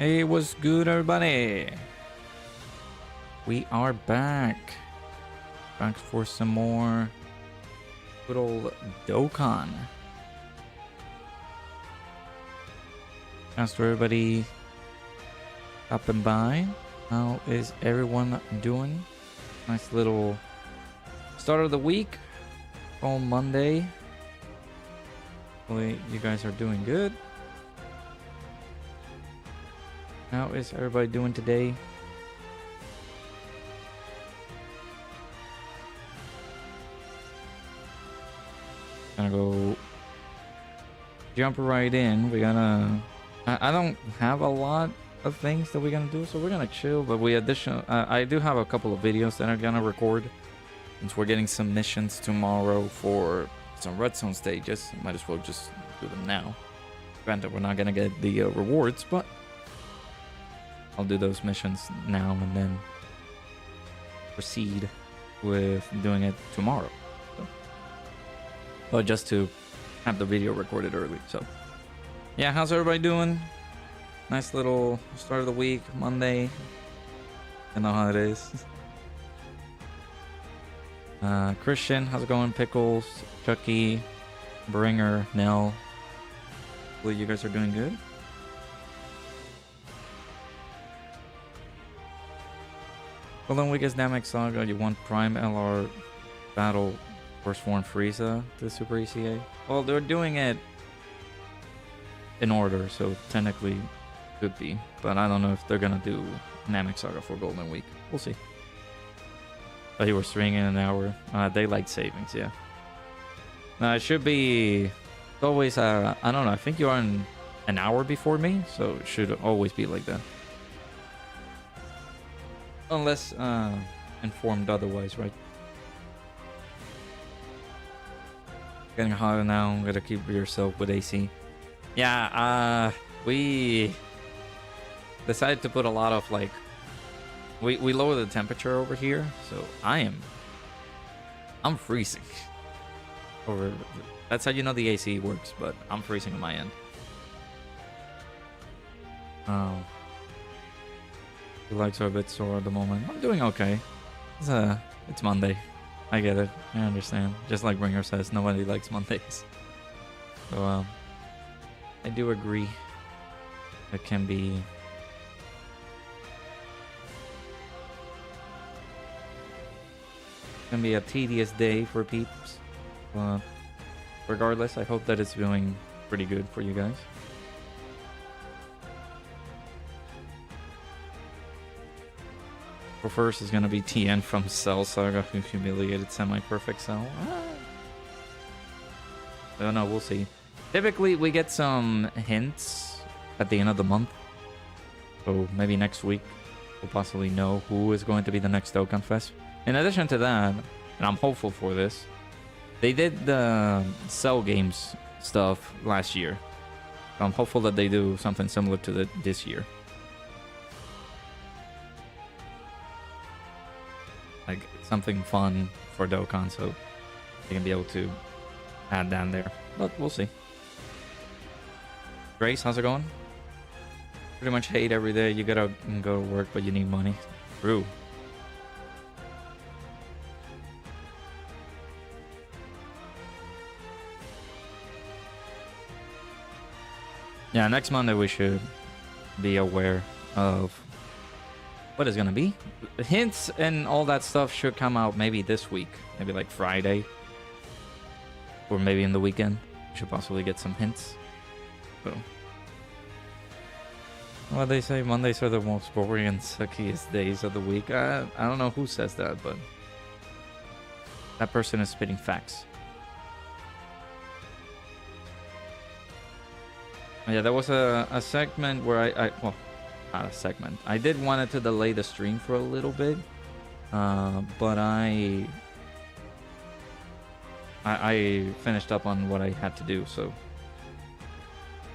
Hey, what's good, everybody? We are back. Back for some more good old Dokkan. Thanks to everybody stopping by. How is everyone doing? Nice little start of the week on Monday. Hopefully you guys are doing good. How is everybody doing today? Gonna go jump right in. We're gonna I don't have a lot of things that we're gonna do, so we're gonna chill, but I do have a couple of videos that I'm gonna record since we're getting some missions tomorrow for some redstone stages. Might as well just do them now. Granted, we're not gonna get the rewards, but I'll do those missions now and then proceed with doing it tomorrow. So. But just to have the video recorded early. So yeah, how's everybody doing? Nice little start of the week, Monday. You know how it is. Christian, how's it going? Pickles, Chucky, Bringer, Nell. Hopefully you guys are doing good. Golden Week is Namek Saga. You want Prime LR Battle First Form Frieza to Super ECA? Well, they're doing it in order, so technically could be. But I don't know if they're gonna do Namek Saga for Golden Week. We'll see. But you were streaming in an hour. Daylight savings, yeah. No, it should be always. I don't know. I think you are an hour before me, so it should always be like that. Unless informed otherwise, right? Getting hotter now. Gotta keep yourself with AC. Yeah, we decided to put a lot of like we lower the temperature over here, so I'm freezing. Over that's how you know the AC works, but I'm freezing on my end. The legs are a bit sore at the moment. I'm doing okay. It's Monday. I get it. I understand. Just like Bringer says, nobody likes Mondays. So I do agree. It can be a tedious day for peeps. Regardless, I hope that it's doing pretty good for you guys. First is gonna be TN from Cell Saga, who humiliated semi-perfect Cell. I don't know, we'll see. Typically, we get some hints at the end of the month. So maybe next week, we'll possibly know who is going to be the next Dokkan Fest. In addition to that, and I'm hopeful for this, they did the Cell Games stuff last year. So I'm hopeful that they do something similar to this year. Like something fun for Dokkan, so they can be able to add down there. But we'll see. Grace, how's it going? Pretty much hate every day. You gotta go to work, but you need money. True. Yeah, next Monday we should be aware of what is gonna be. The hints and all that stuff should come out maybe this week, maybe like Friday, or maybe in the weekend. We should possibly get some hints. So, well, they say Mondays are the most boring and suckiest days of the week. I don't know who says that, but that person is spitting facts. Yeah, there was a segment where well, not a segment. I did wanted to delay the stream for a little bit, but I finished up on what I had to do, so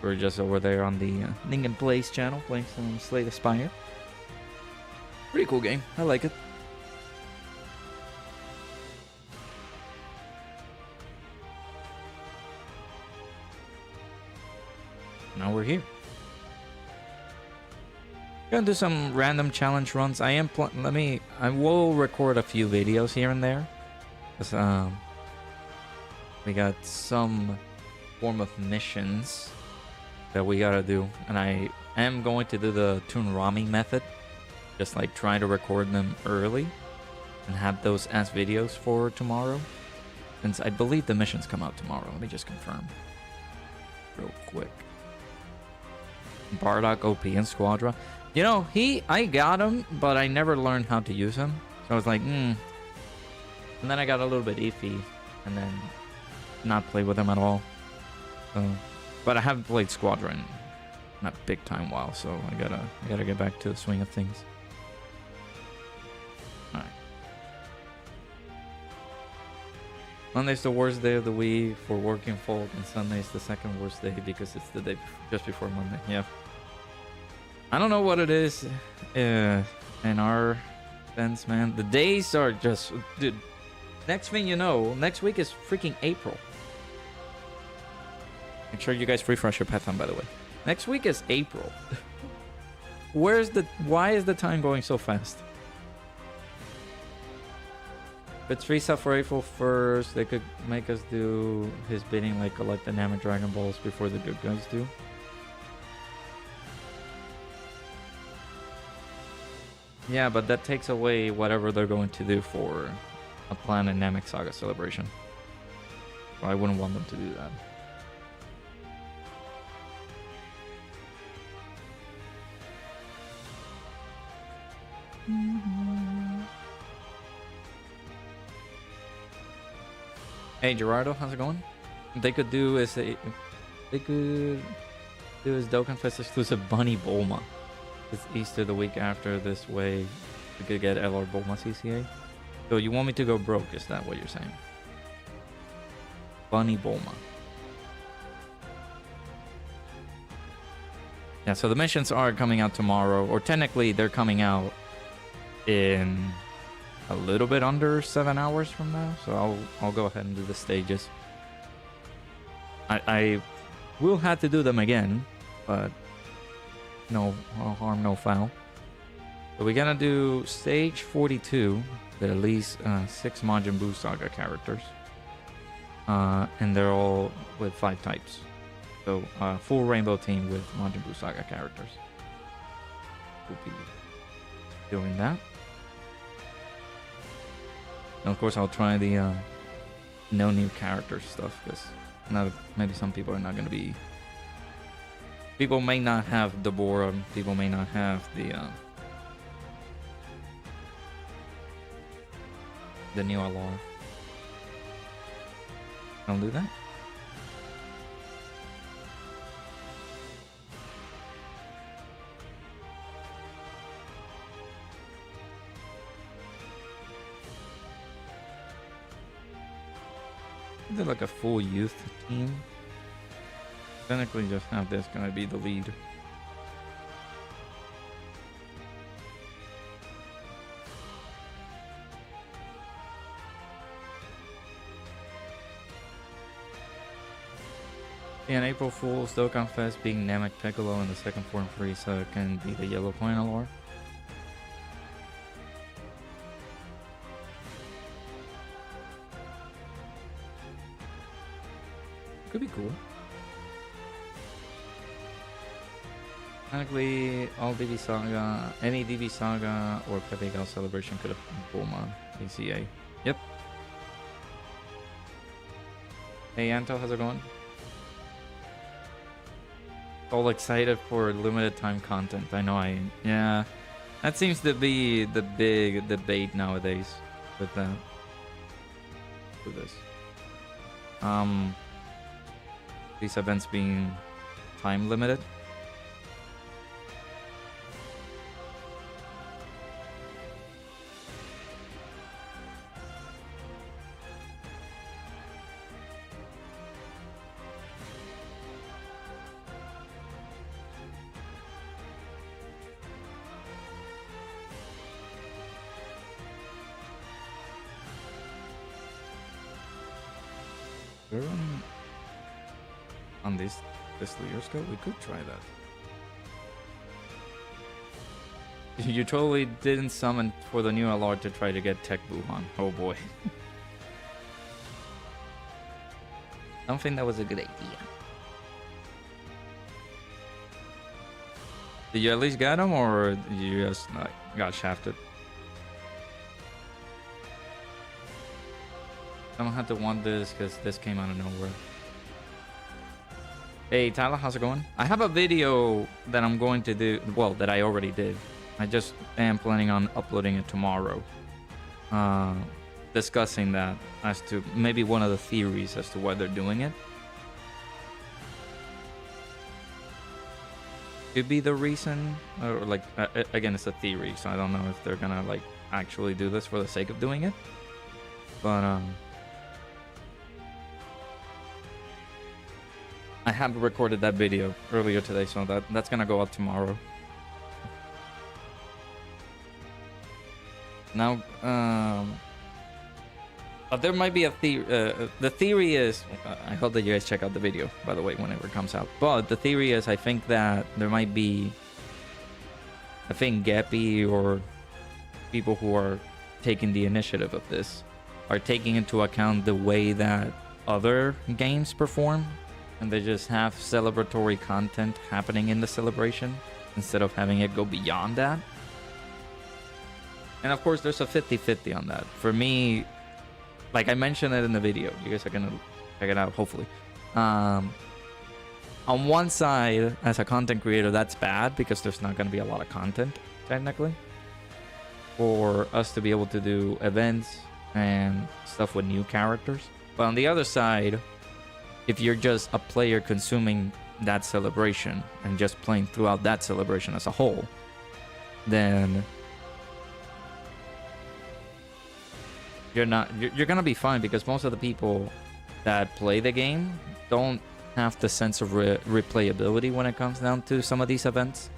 we're just over there on the Ningen Plays channel playing some Slay the Spire. Pretty cool game. I like it. Now we're here. Gonna do some random challenge runs. I will record a few videos here and there. 'Cause, we got some form of missions that we gotta do, and I am going to do the Toonrami method. Just like try to record them early and have those as videos for tomorrow. Since I believe the missions come out tomorrow. Let me just confirm real quick. Bardock OP and Squadra. You know, I got him, but I never learned how to use him. So I was like, And then I got a little bit iffy, and then not played with him at all. But I haven't played Squadra in a big time while, so I gotta get back to the swing of things. All right. Monday's the worst day of the week for working folk, and Sunday's the second worst day because it's the day just before Monday. Yeah. I don't know what it is in our sense, man. The days are just... Dude, next thing you know, next week is freaking April. Make sure you guys refresh your Python, by the way. Next week is April. Why is the time going so fast? If it's reset for April 1st, they could make us do his bidding, like collect dynamic Dragon Balls before the good guys do. Yeah, but that takes away whatever they're going to do for a planned Namek Saga celebration. Well, I wouldn't want them to do that. Hey Gerardo, how's it going? They could do is Dokkan Fest exclusive Bunny Bulma. It's Easter the week after, this way we could get LR Bulma CCA. So you want me to go broke, is that what you're saying? Bunny Bulma. Yeah, so the missions are coming out tomorrow, or technically they're coming out in a little bit under 7 hours from now. So I'll go ahead and do the stages. I will have to do them again, but no harm, no foul. So we're gonna do stage 42, that at least 6 Majin Buu Saga characters, and they're all with 5 types. So full rainbow team with Majin Buu Saga characters. We'll be doing that. And of course I'll try the no new character stuff, because maybe some people are not going to be... People may not have Deborah, people may not have the new LR. I'll do that. They're like a full youth team. Technically just have this gonna be the lead. And April Fool's Dokkan Fest being Namek Piccolo and the second form Frieza can be the yellow coin LR. Could be cool. Technically, all DB Saga, any DB Saga or Pepe Gal celebration could have been Bulma ACA. Yep. Hey Anto, how's it going? All excited for limited time content. I know yeah. That seems to be the big debate nowadays with that. With this. These events being time limited. We're on this Lear scope, we could try that. You totally didn't summon for the new LR to try to get Tech Buhan. Oh boy. I don't think that was a good idea. Did you at least get him, or you just got shafted? Someone had to want this because this came out of nowhere. Hey Tyler, how's it going? I have a video that I'm going to do, well, that I already did. I just am planning on uploading it tomorrow. Discussing that as to maybe one of the theories as to why they're doing it. Could be the reason, or like, again, it's a theory, so I don't know if they're gonna like actually do this for the sake of doing it. But I have recorded that video earlier today, so that's gonna go up tomorrow. Now, but there might be a theory. The theory is, I hope that you guys check out the video, by the way, whenever it comes out. But the theory is, I think that there might be, I think Gappy or people who are taking the initiative of this are taking into account the way that other games perform, and they just have celebratory content happening in the celebration instead of having it go beyond that. And of course, there's a 50-50 on that. For me, like I mentioned it in the video, you guys are gonna check it out, hopefully. On one side, as a content creator, that's bad because there's not gonna be a lot of content, technically, for us to be able to do events and stuff with new characters. But on the other side, if you're just a player consuming that celebration and just playing throughout that celebration as a whole, then you're gonna be fine, because most of the people that play the game don't have the sense of replayability when it comes down to some of these events,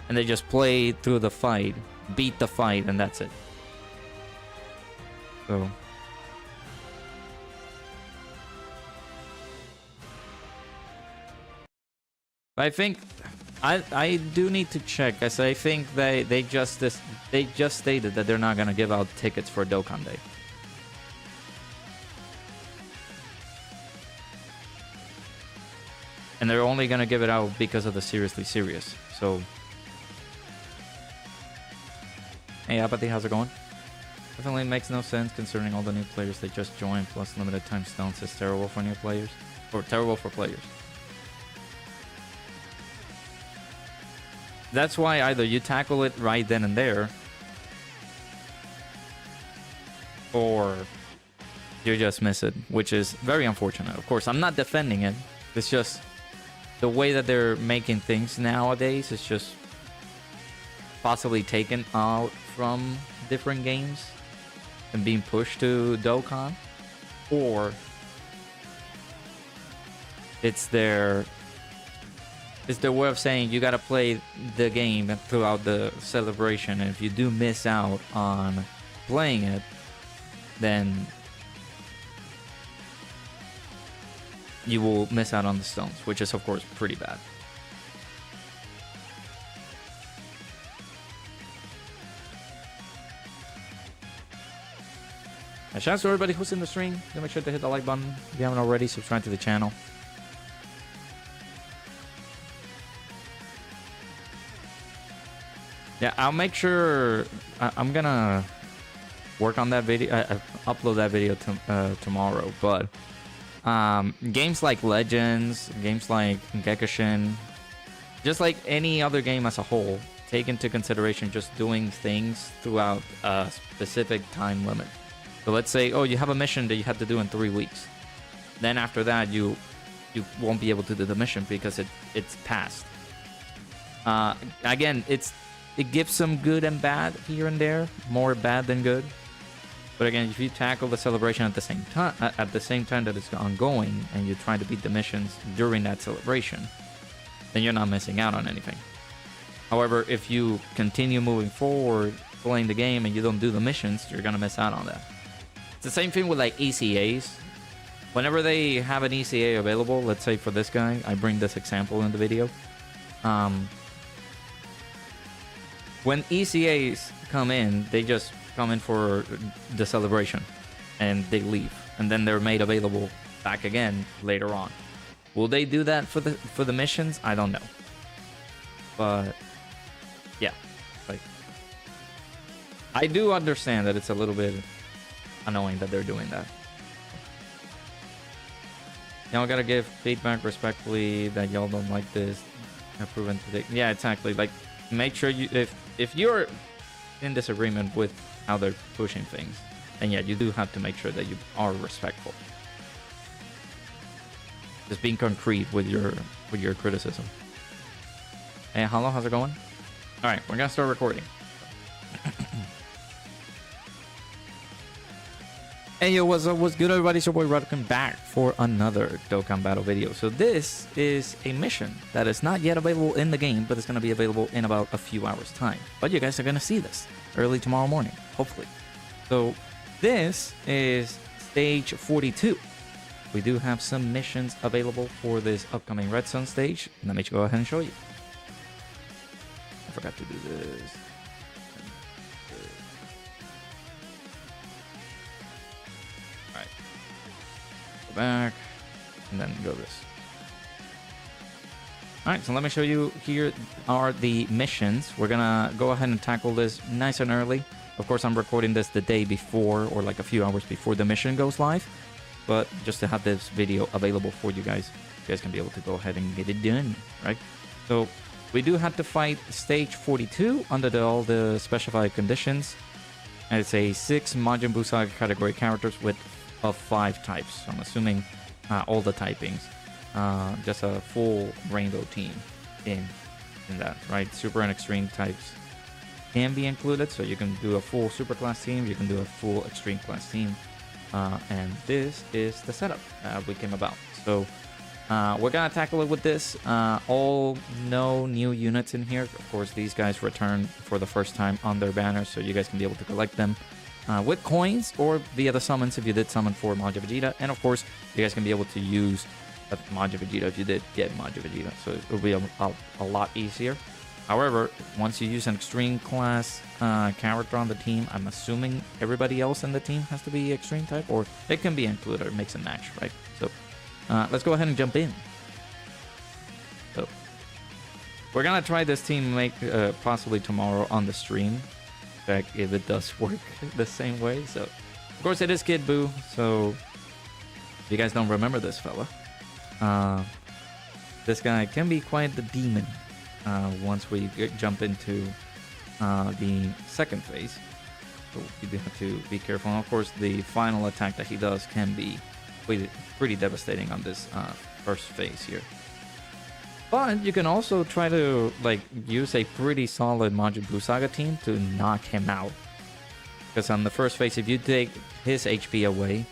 and they just play through the fight, beat the fight, and that's it. So I think I do need to check, as I think they just stated that they're not gonna give out tickets for Dokkan Day. And they're only gonna give it out because of the Seriously Serious. So, hey Apathy, how's it going? Definitely makes no sense considering all the new players that just joined, plus limited time stones is terrible for new players, or terrible for players. That's why either you tackle it right then and there, or you just miss it, which is very unfortunate. Of course, I'm not defending it. It's just the way that they're making things nowadays is just possibly taken out from different games and being pushed to Dokkan, or it's their way of saying you gotta play the game throughout the celebration, and if you do miss out on playing it, then you will miss out on the stones, which is of course pretty bad. A shout out to everybody who's in the stream. Do make sure to hit the like button if you haven't already. Subscribe to the channel. Yeah, I'll make sure I'm gonna work on that video, upload that video tomorrow. But games like Legends, games like Gekishin, just like any other game as a whole, take into consideration just doing things throughout a specific time limit. So let's say, oh, you have a mission that you have to do in 3 weeks. Then after that, you won't be able to do the mission because it's past. Again, it gives some good and bad here and there, more bad than good. But again, if you tackle the celebration at the same time that it's ongoing, and you try to beat the missions during that celebration, then you're not missing out on anything. However, if you continue moving forward, playing the game, and you don't do the missions, you're gonna miss out on that. It's the same thing with like ECAs. Whenever they have an ECA available, let's say for this guy, I bring this example in the video. when ECAs come in, they just come in for the celebration and they leave, and then they're made available back again later on. Will they do that for the missions? I don't know. But yeah, like I do understand that it's a little bit annoying that they're doing that. Y'all gotta give feedback respectfully that y'all don't like this. I've proven today. Yeah, exactly. Like, make sure you if you're in disagreement with how they're pushing things, then yeah, you do have to make sure that you are respectful. Just being concrete with your criticism. Hey, hello, how's it going? All right, we're gonna start recording. Hey yo, what's up? What's good, everybody? It's your boy welcome back for another Dokkan battle video. So this is a mission that is not yet available in the game, but it's going to be available in about a few hours time. But you guys are going to see this early tomorrow morning, hopefully. So this is stage 42. We do have some missions available for this upcoming Redstone stage. Let me go ahead and show you. I forgot to do this. Back and then go this. All right, so let me show you. Here are the missions. We're gonna go ahead and tackle this nice and early. Of course, I'm recording this the day before, or like a few hours before the mission goes live, but just to have this video available for you guys can be able to go ahead and get it done, right? So we do have to fight stage 42 under all the specified conditions, and it's a 6 Majin Buu Saga category characters with of 5 types. So I'm assuming all the typings, just a full rainbow team in that, right? Super and extreme types can be included, so you can do a full super class team, you can do a full extreme class team, and this is the setup we came about. So we're gonna tackle it with this. All no new units in here. Of course, these guys return for the first time on their banners, so you guys can be able to collect them with coins or via the summons if you did summon for Majin Vegeta. And of course, you guys can be able to use Majin Vegeta if you did get Majin Vegeta. So it will be a lot easier. However, once you use an extreme class character on the team, I'm assuming everybody else in the team has to be extreme type, or it can be included or mix and match, right? So let's go ahead and jump in. So we're gonna try this team make possibly tomorrow on the stream. If it does work the same way. So of course it is Kid Buu, so if you guys don't remember this fella, this guy can be quite the demon once we jump into the second phase, so you do have to be careful. And of course the final attack that he does can be pretty devastating on this first phase here. But you can also try to like use a pretty solid Majin Buu Saga team to knock him out. Because on the first phase, if you take his HP away,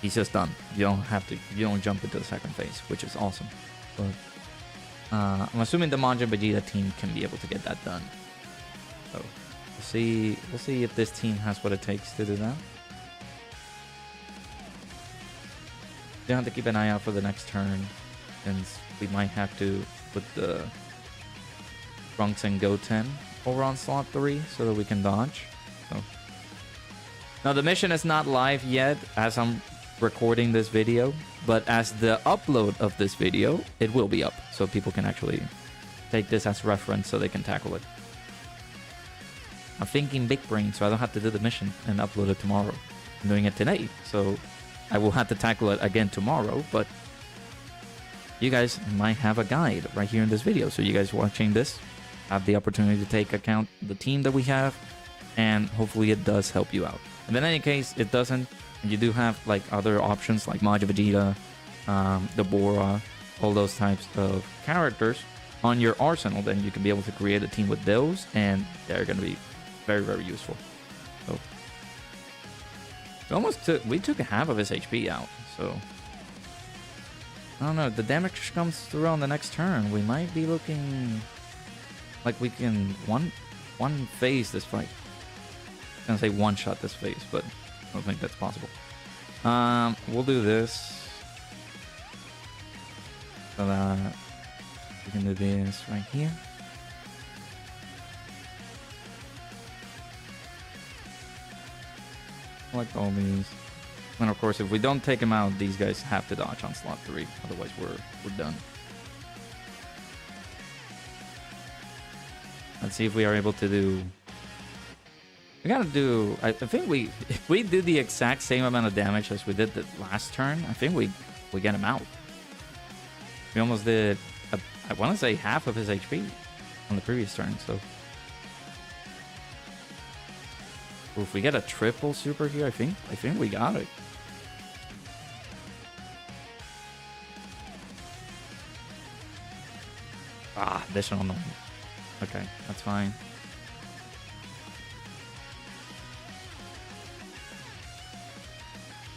he's just done. You don't jump into the second phase, which is awesome. But I'm assuming the Majin Vegeta team can be able to get that done. So we'll see if this team has what it takes to do that. You have to keep an eye out for the next turn, since we might have to put the Trunks and Goten over on slot 3 so that we can dodge. So now the mission is not live yet as I'm recording this video, but as the upload of this video, it will be up, so people can actually take this as reference so they can tackle it. I'm thinking big brain, so I don't have to do the mission and upload it tomorrow. I'm doing it today, so I will have to tackle it again tomorrow, but you guys might have a guide right here in this video. So you guys watching this have the opportunity to take account the team that we have, and hopefully it does help you out. And in any case, it doesn't, and you do have like other options like Majin Vegeta, the Bora, all those types of characters on your arsenal, then you can be able to create a team with those, and they're going to be very, very useful. So we took half of his HP out, so I don't know, the damage comes through on the next turn. We might be looking like we can one phase this fight. I was gonna say one shot this phase, but I don't think that's possible. We'll do this so that we can do this right here. Collect all these. And of course, if we don't take them out, these guys have to dodge on slot 3. Otherwise, we're done. Let's see if we are able to do... We gotta do... I think if we do the exact same amount of damage as we did the last turn, I think we get him out. We almost did, I want to say, half of his HP on the previous turn, so... Well, if we get a triple super here, I think we got it. Ah, additional no. Okay, that's fine.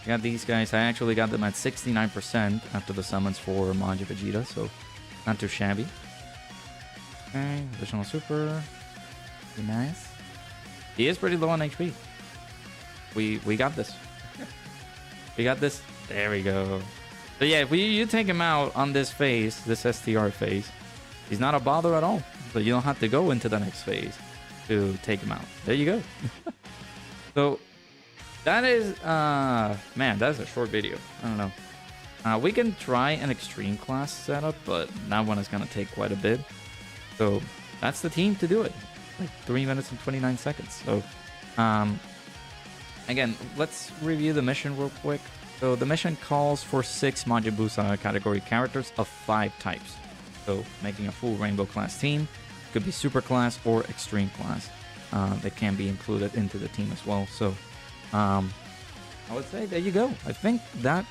Got these guys. I actually got them at 69% after the summons for Manja Vegeta, so not too shabby. Okay, additional super. Be nice. He is pretty low on HP. We got this. We got this. There we go. So yeah, if you take him out on this phase, this STR phase, he's not a bother at all. So you don't have to go into the next phase to take him out. There you go. So that is, man, that's a short video. I don't know. We can try an extreme class setup, but that one is going to take quite a bit. So that's the team to do it. Like 3 minutes and 29 seconds. So, again, let's review the mission real quick. So the mission calls for 6 Majin Buu category characters of 5 types. So making a full rainbow class team. Could be super class or extreme class. That can be included into the team as well. So I would say there you go. I think that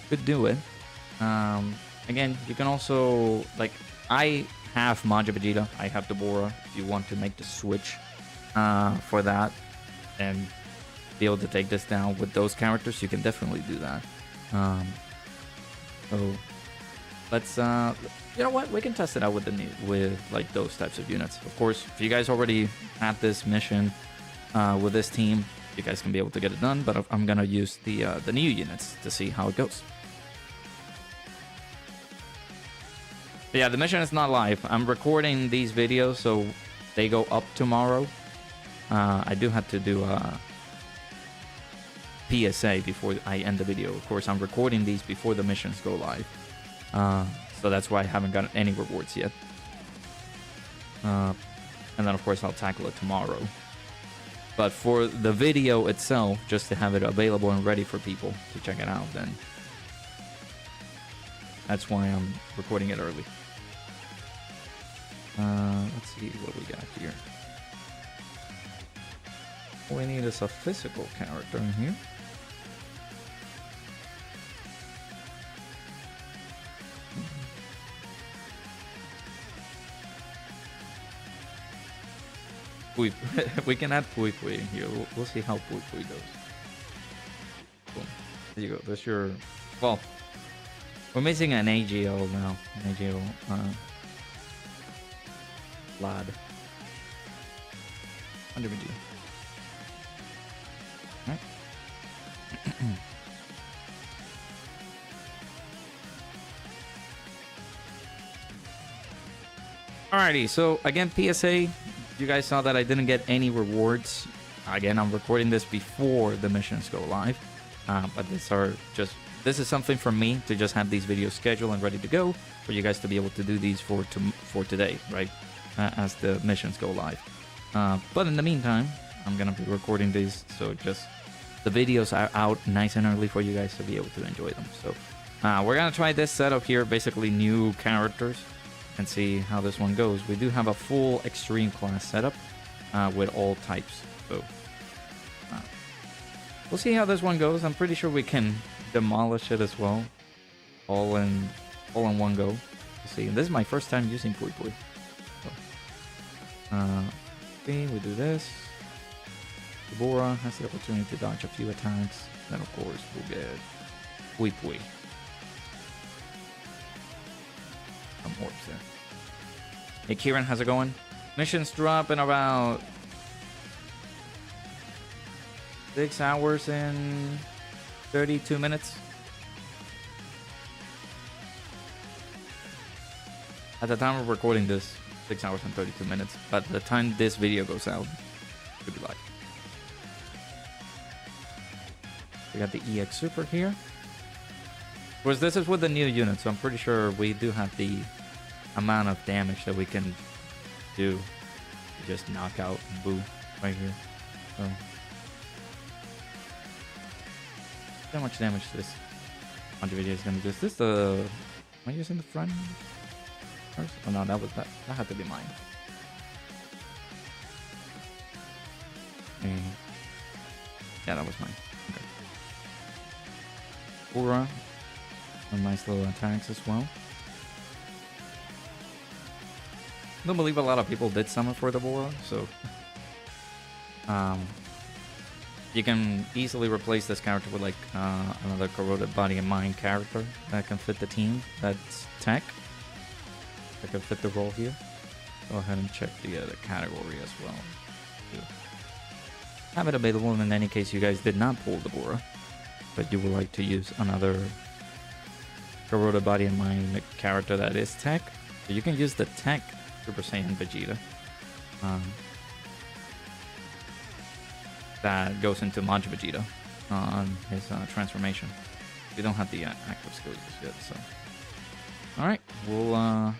could do it. Again, you can also, like, I have Manja Vegeta, I have Deborah. If you want to make the switch for that and be able to take this down with those characters, you can definitely do that. So let's, you know what? We can test it out with like those types of units. Of course, if you guys already had this mission with this team, you guys can be able to get it done. But I'm gonna use the new units to see how it goes. But yeah, the mission is not live. I'm recording these videos, so they go up tomorrow. I do have to do a PSA before I end the video. Of course, I'm recording these before the missions go live. So that's why I haven't gotten any rewards yet. And then, of course, I'll tackle it tomorrow. But for the video itself, just to have it available and ready for people to check it out, then that's why I'm recording it early. Let's see what we got here. All we need is a physical character in here. We can add Pui Pui in here. We'll see how Pui Pui goes. Boom. There you go. That's your... Well, we're missing an AGL now. An AGL lad. 100 VG. Alright. Alrighty, so again, PSA. You guys saw that I didn't get any rewards. Again, I'm recording this before the missions go live. But this is something for me to just have these videos scheduled and ready to go for you guys to be able to do these for today, right? As the missions go live. But in the meantime, I'm gonna be recording these, so just the videos are out nice and early for you guys to be able to enjoy them. So we're gonna try this setup here, basically new characters, and see how this one goes. We do have a full extreme class setup with all types, so we'll see how this one goes. I'm pretty sure we can demolish it as well, all in one go. We'll see. And this is my first time using Pui Pui. So, see, we do this. Deborah has the opportunity to dodge a few attacks. Then of course we'll get Pui Pui. Some orbs there. Hey Kieran, how's it going? Missions drop in about 6 hours and 32 minutes. At the time of recording this, 6 hours and 32 minutes. But the time this video goes out, it should be live. We got the EX Super here. Of course, this is with the new unit, so I'm pretty sure we do have the amount of damage that we can do. Just knock out Boo right here. So, how much damage this video is gonna do? Is this the? Am I using the front first? Oh no, that had to be mine. Yeah, that was mine. Okay. Aura, some nice little attacks as well. I don't believe a lot of people did summon for the Aura, so you can easily replace this character with like another corroded body and mind character that can fit the team. That's tech. That can fit the role here. Go ahead and check the category as well. Too. Have it available in any case you guys did not pull the Bora, but you would like to use another corroded body and mind character that is tech. So you can use the tech Super Saiyan Vegeta. That goes into Majin Vegeta on his transformation. We don't have the active skills yet, so. Alright, we'll I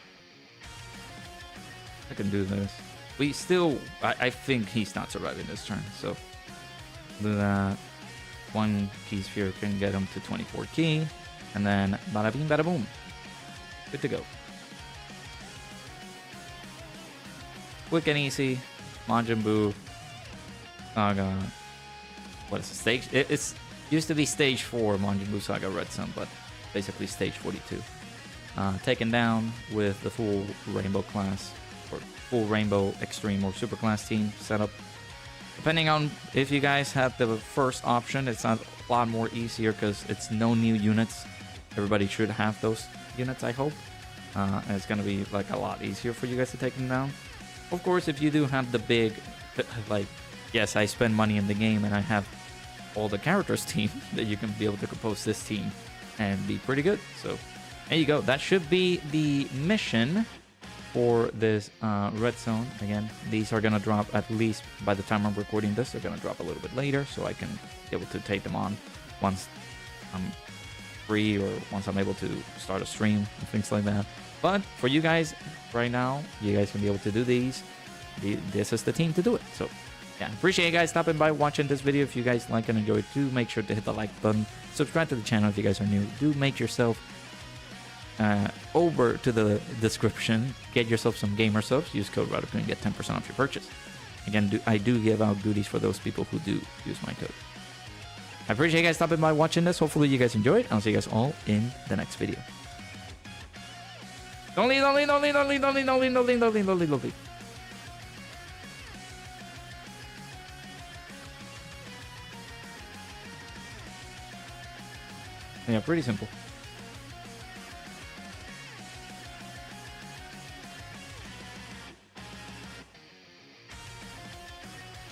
can do this. We still, I think he's not surviving this turn, so do that. One key sphere can get him to 24 key, and then bada bing bada boom. Good to go. Quick and easy. Majin Buu. Saga. What is it? Stage? It's used to be stage 4 Majin Buu Saga Red Sun, but basically stage 42. Taken down with the full Rainbow class, or full Rainbow Extreme or Super class team setup. Depending on if you guys have the first option, it's a lot more easier because it's no new units. Everybody should have those units, I hope. And it's gonna be like a lot easier for you guys to take them down. Of course, if you do have the big, like, yes, I spend money in the game and I have all the characters team, that you can be able to compose this team and be pretty good. So there you go. That should be the mission for this red zone. Again, these are gonna drop at least by the time I'm recording this. They're gonna drop a little bit later, so I can be able to take them on once I'm free or once I'm able to start a stream and things like that. But for you guys right now, you guys can be able to do these. This is the team to do it. So yeah, appreciate you guys stopping by watching this video. If you guys like and enjoy it, do make sure to hit the like button. Subscribe to the channel if you guys are new. Do make yourself over to the description. Get yourself some gamer subs. Use code RADICAL and get 10% off your purchase. Again, I do give out goodies for those people who do use my code. I appreciate you guys stopping by watching this. Hopefully you guys enjoyed. I'll see you guys all in the next video. Don't leave, don't leave, don't leave, don't leave, don't leave, don't leave, don't leave, don't leave, don't leave, don't leave. Yeah, pretty simple.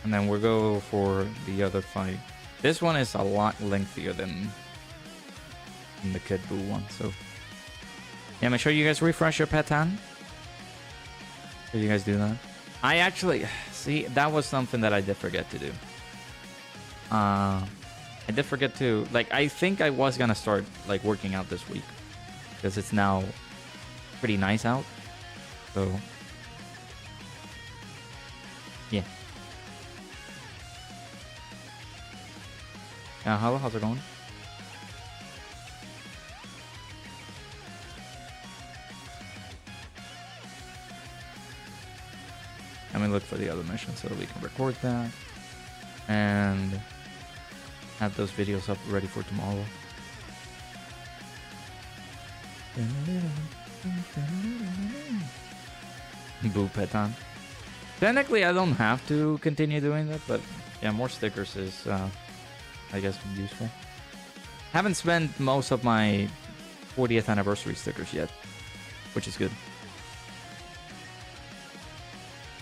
And then we'll go for the other fight. This one is a lot lengthier than the Kid Buu one, so yeah, make sure you guys refresh your Patan. Did you guys do that? I actually, see, that was something that I did forget to do. I did forget to, like, I think I was gonna start, like, working out this week. Because it's now pretty nice out. So, yeah. Yeah, hello, how's it going? Let me look for the other mission so that we can record that and have those videos up ready for tomorrow. Boo Petan. Technically, I don't have to continue doing that, but yeah, more stickers is, I guess, useful. Haven't spent most of my 40th anniversary stickers yet, which is good.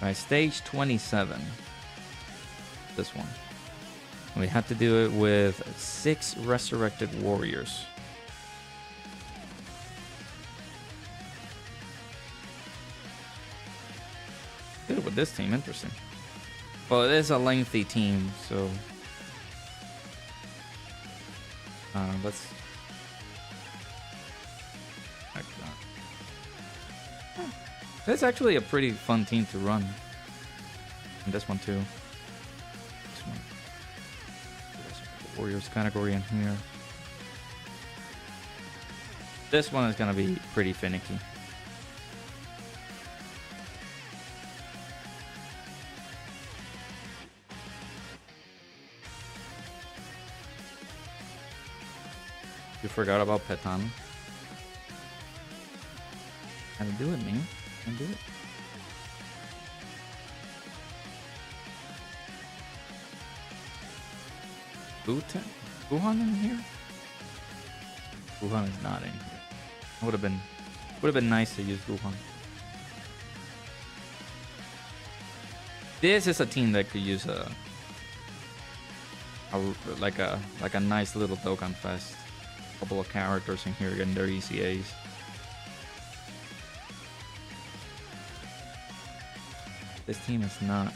Alright, stage 27. This one. We have to do it with 6 resurrected warriors. Did it with this team, interesting. Well, it is a lengthy team, so Let's check that. That's actually a pretty fun team to run. And this one too. This one. The Warriors category in here. This one is gonna be pretty finicky. You forgot about Petan. Gotta do it, man. Gotta do it. Wuhan in here? Wuhan is not in here. Would have been nice to use Wuhan. This is a team that could use a nice little Dokkan Fest. Couple of characters in here getting their ECAs. This team is not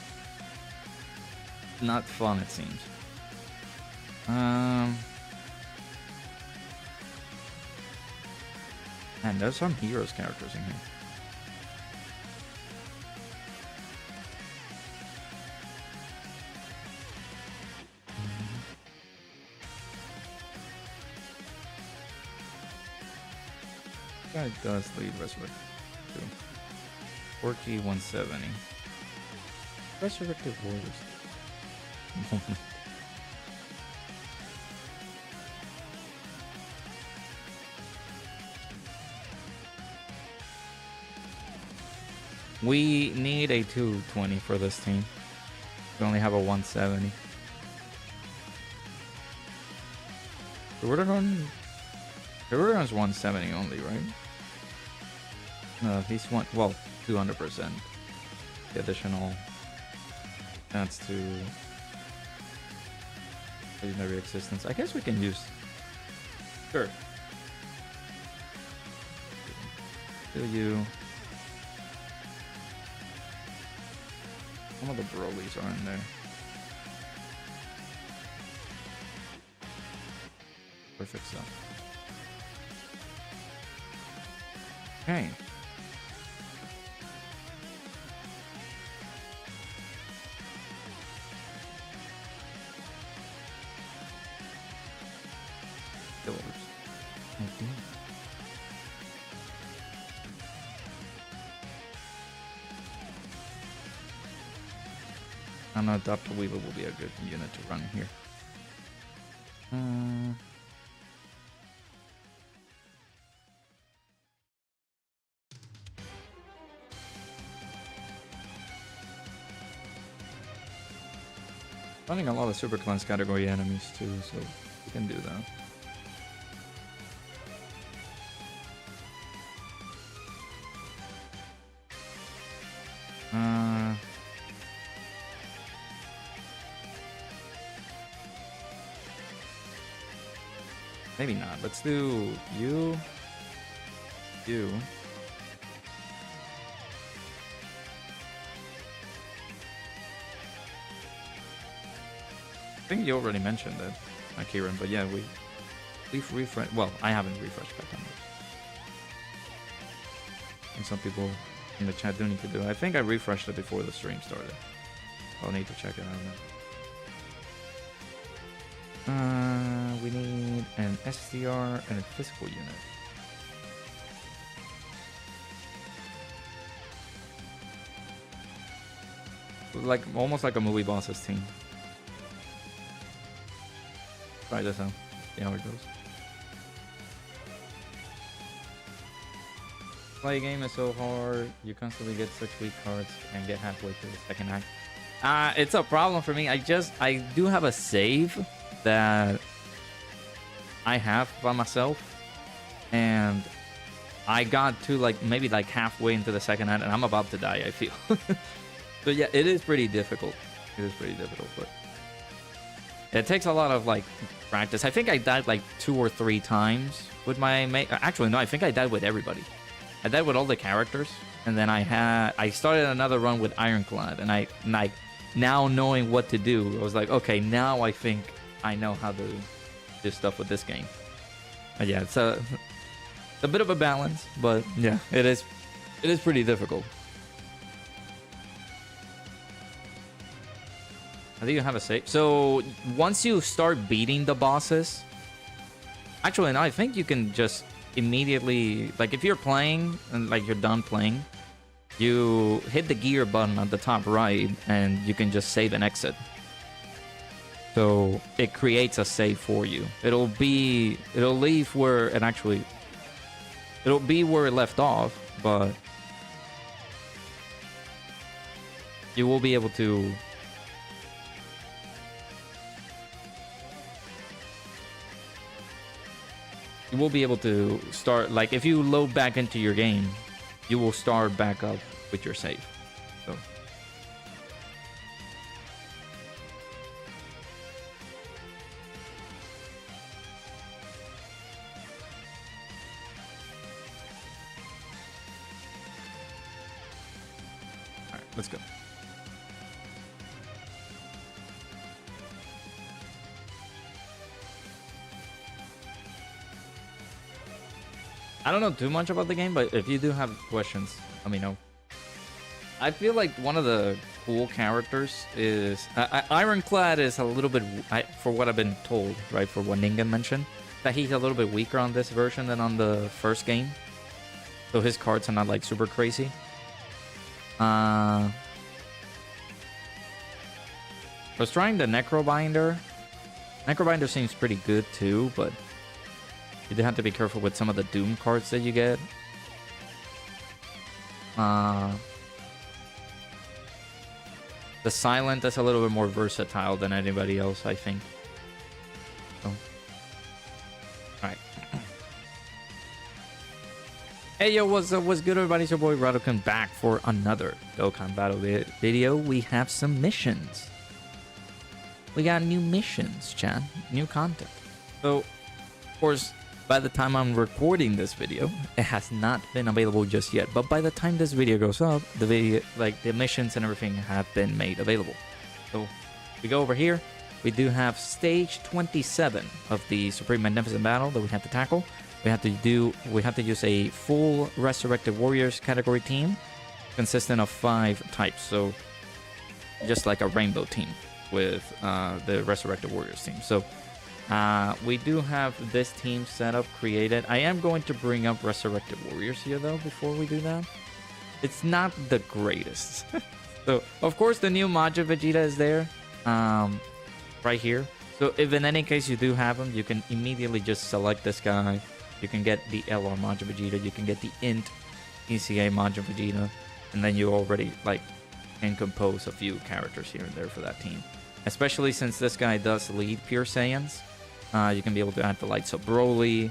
fun, it seems. Man, there's some heroes characters in here. Guy does lead Resurrected too. Orky 170. Resurrected Warriors. We need a 220 for this team. We only have a 170. Ruroun's 170 only, right? No, he's 200%. The additional chance to legendary existence. I guess we can use. Sure. Do you? Some of the Broly's are in there. Perfect stuff. Okay. Killers. Okay. I know Dr. Weaver will be a good unit to run here. Running a lot of Super Clans category enemies too, so we can do that. Maybe not. Let's do you. I think you already mentioned it, Kieran, but yeah, we've refreshed. Well, I haven't refreshed that time. And some people in the chat do need to do it. I think I refreshed it before the stream started. I'll need to check it out now. We need an SDR and a physical unit. Like almost like a movie boss's team. Try this out. See how it goes. Play game is so hard. You constantly get such weak cards and get halfway through the second act. It's a problem for me. I do have a save that I have by myself, and I got to maybe halfway into the second act, and I'm about to die, I feel. So yeah, it is pretty difficult. But it takes a lot of practice. I think I died 2 or 3 times with my mate. Actually, no, I think I died with everybody. I died with all the characters, and then I started another run with Ironclad, and I now knowing what to do, I was like, okay, now I think I know how to do stuff with this game. But yeah, it's a bit of a balance, but yeah, it is pretty difficult. I think you have a save. So once you start beating the bosses, actually, no, I think you can just immediately, like if you're playing and like you're done playing, you hit the gear button at the top right and you can just save and exit. So it creates a save for you. It'll leave where it actually, it'll be where it left off, but you will be able to start, like if you load back into your game, you will start back up with your save. So all right, let's go. I don't know too much about the game, but if you do have questions, let me know. I feel like one of the cool characters is... Ironclad is a little bit... for what I've been told, right? For what Ningen mentioned. That he's a little bit weaker on this version than on the first game. So his cards are not like super crazy. I was trying the Necrobinder. Necrobinder seems pretty good too, but... you do have to be careful with some of the Doom cards that you get. The Silent is a little bit more versatile than anybody else, I think. So. Alright. Hey yo, what's up? What's good, everybody? It's your boy Radokan back for another Dokkan Battle video. We have some missions. We got new missions, chat. New content. So, of course, by the time I'm recording this video, it has not been available just yet. But by the time this video goes up, the video, like the missions and everything, have been made available. So we go over here. We do have stage 27 of the Supreme Magnificent Battle that we have to tackle. We have to use a full Resurrected Warriors category team, consisting of 5 types. So just like a rainbow team with the Resurrected Warriors team. So we do have this team set up, created. I am going to bring up Resurrected Warriors here, though, before we do that. It's not the greatest. So, of course, the new Majin Vegeta is there, right here. So, if in any case you do have him, you can immediately just select this guy. You can get the LR Majin Vegeta. You can get the Int ECA Majin Vegeta. And then you already, like, can compose a few characters here and there for that team. Especially since this guy does lead Pure Saiyans. You can be able to add the likes of Broly,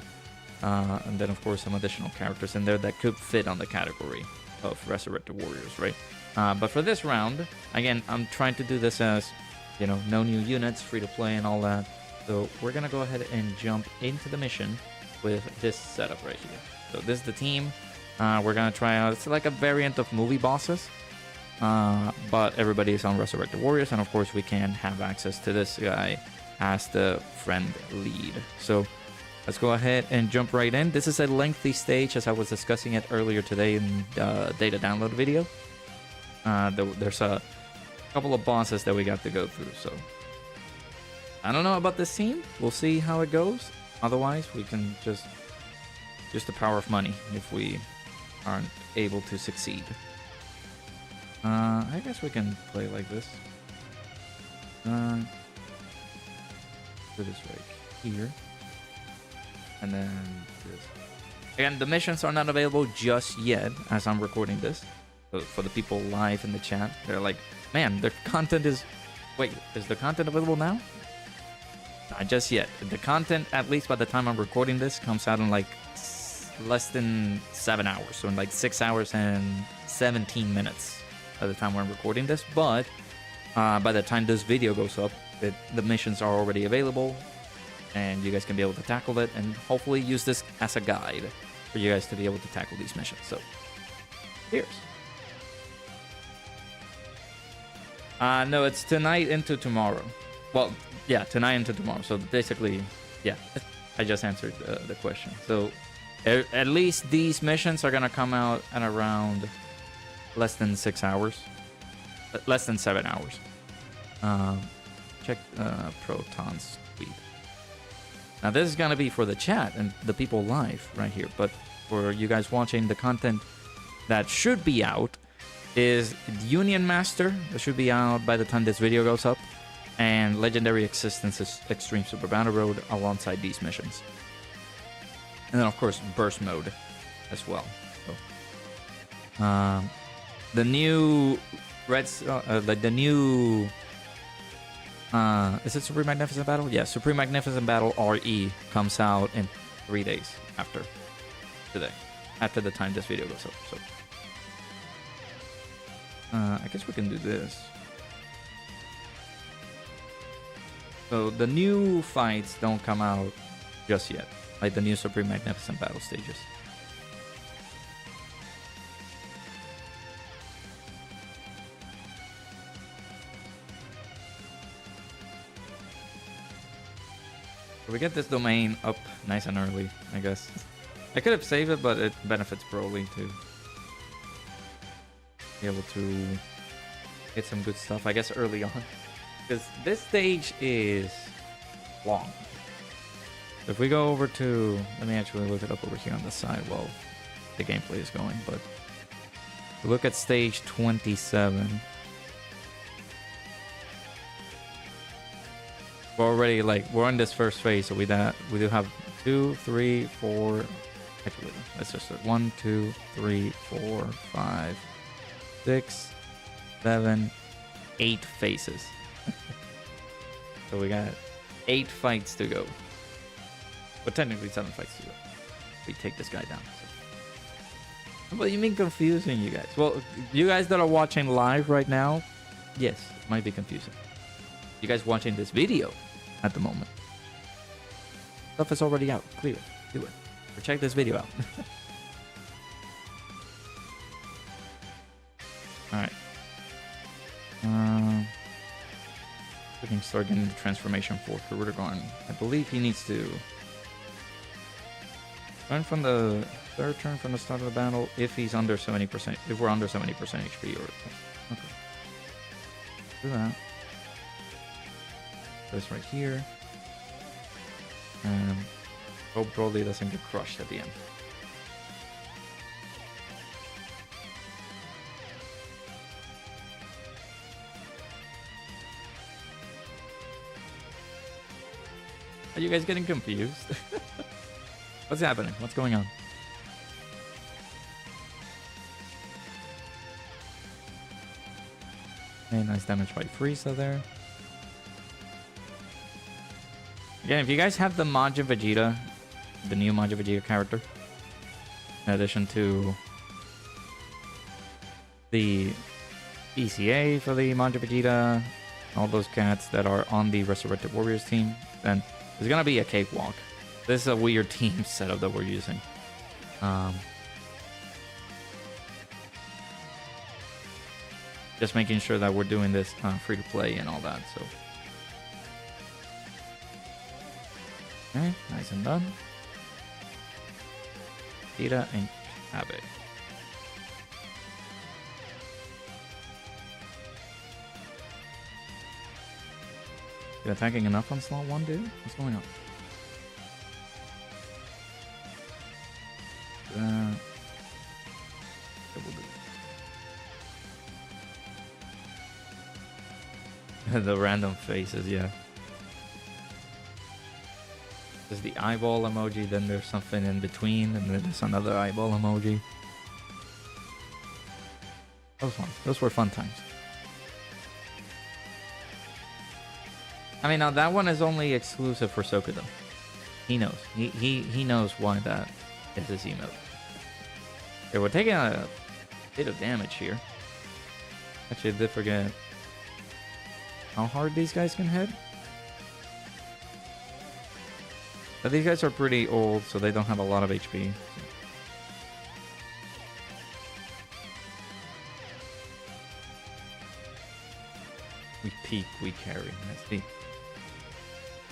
and then of course some additional characters in there that could fit on the category of Resurrected Warriors, right? But for this round, again, I'm trying to do this as, you know, no new units, free to play and all that. So we're gonna go ahead and jump into the mission with this setup right here. So this is the team. We're gonna try out, it's like a variant of movie bosses, but everybody is on Resurrected Warriors, and of course we can have access to this guy as the friend lead. So let's go ahead and jump right in. This is a lengthy stage, as I was discussing it earlier today in the data download video. There's a couple of bosses that we got to go through, so I don't know about this team. We'll see how it goes. Otherwise, we can just the power of money if we aren't able to succeed. I guess we can play like this. Do this right here, and then this. Again, the missions are not available just yet as I'm recording this. So for the people live in the chat, they're like, man, the content is... Wait, is the content available now? Not just yet. The content, at least by the time I'm recording this, comes out in like less than 7 hours. So in like 6 hours and 17 minutes by the time I'm recording this. But by the time this video goes up, the missions are already available, and you guys can be able to tackle it, and hopefully use this as a guide for you guys to be able to tackle these missions. So, here's. No, it's tonight into tomorrow. Well, yeah, tonight into tomorrow. So basically, Yeah, I just answered the question. So at least these missions are gonna come out at around less than 6 hours, less than 7 hours. Check Proton's tweet. Now this is gonna be for the chat and the people live right here, but for you guys watching, the content that should be out is Union Master. That should be out by the time this video goes up, and Legendary Existence's Extreme Super Battle Road alongside these missions. And then of course Burst Mode as well. So, the new like the new is it Supreme Magnificent Battle? Yeah, Supreme Magnificent Battle RE comes out in 3 days after today, after the time this video goes up. So I guess we can do this. So the new fights don't come out just yet, like the new Supreme Magnificent Battle stages. We get this domain up nice and early, I guess. I could have saved it, but it benefits Broly to be able to get some good stuff, I guess, early on. Because this stage is long. If we go over to... Let me actually look it up over here on the side while the gameplay is going. But if we look at stage 27. We're already, like, we're in this first phase, so we do have 2, 3, 4... Actually, let's just start. 1, 2, 3, 4, 5, 6, 7, 8 phases. So we got 8 fights to go. But technically 7 fights to go. We take this guy down. So. What do you mean confusing, you guys? Well, you guys that are watching live right now, yes, it might be confusing. You guys watching this video at the moment. Stuff is already out. Clear. Do it. Or check this video out. Alright. We can start getting the transformation for Kurutagon. I believe he needs to turn from the third turn from the start of the battle if he's under 70%. If we're under 70% HP or okay. Do that. This right here. And hope Broly doesn't get crushed at the end. Are you guys getting confused? What's happening? What's going on? Okay, nice damage by Frieza there. Again, if you guys have the Majin Vegeta, the new Majin Vegeta character, in addition to the ECA for the Majin Vegeta, all those cats that are on the Resurrected Warriors team, then it's gonna be a cakewalk. This is a weird team setup that we're using. Just making sure that we're doing this free to play and all that. So, okay, nice and done. Vegeta and Abe. You attacking enough on slot 1, dude? What's going on? The random faces, yeah. There's the eyeball emoji, then there's something in between, and then there's another eyeball emoji. That was fun. Those were fun times. I mean, now that one is only exclusive for Soka, though. He knows. He knows why that is his emote. Okay, we're taking a bit of damage here. Actually, I did forget how hard these guys can hit. But these guys are pretty old, so they don't have a lot of HP. We peak, we carry. Let's see.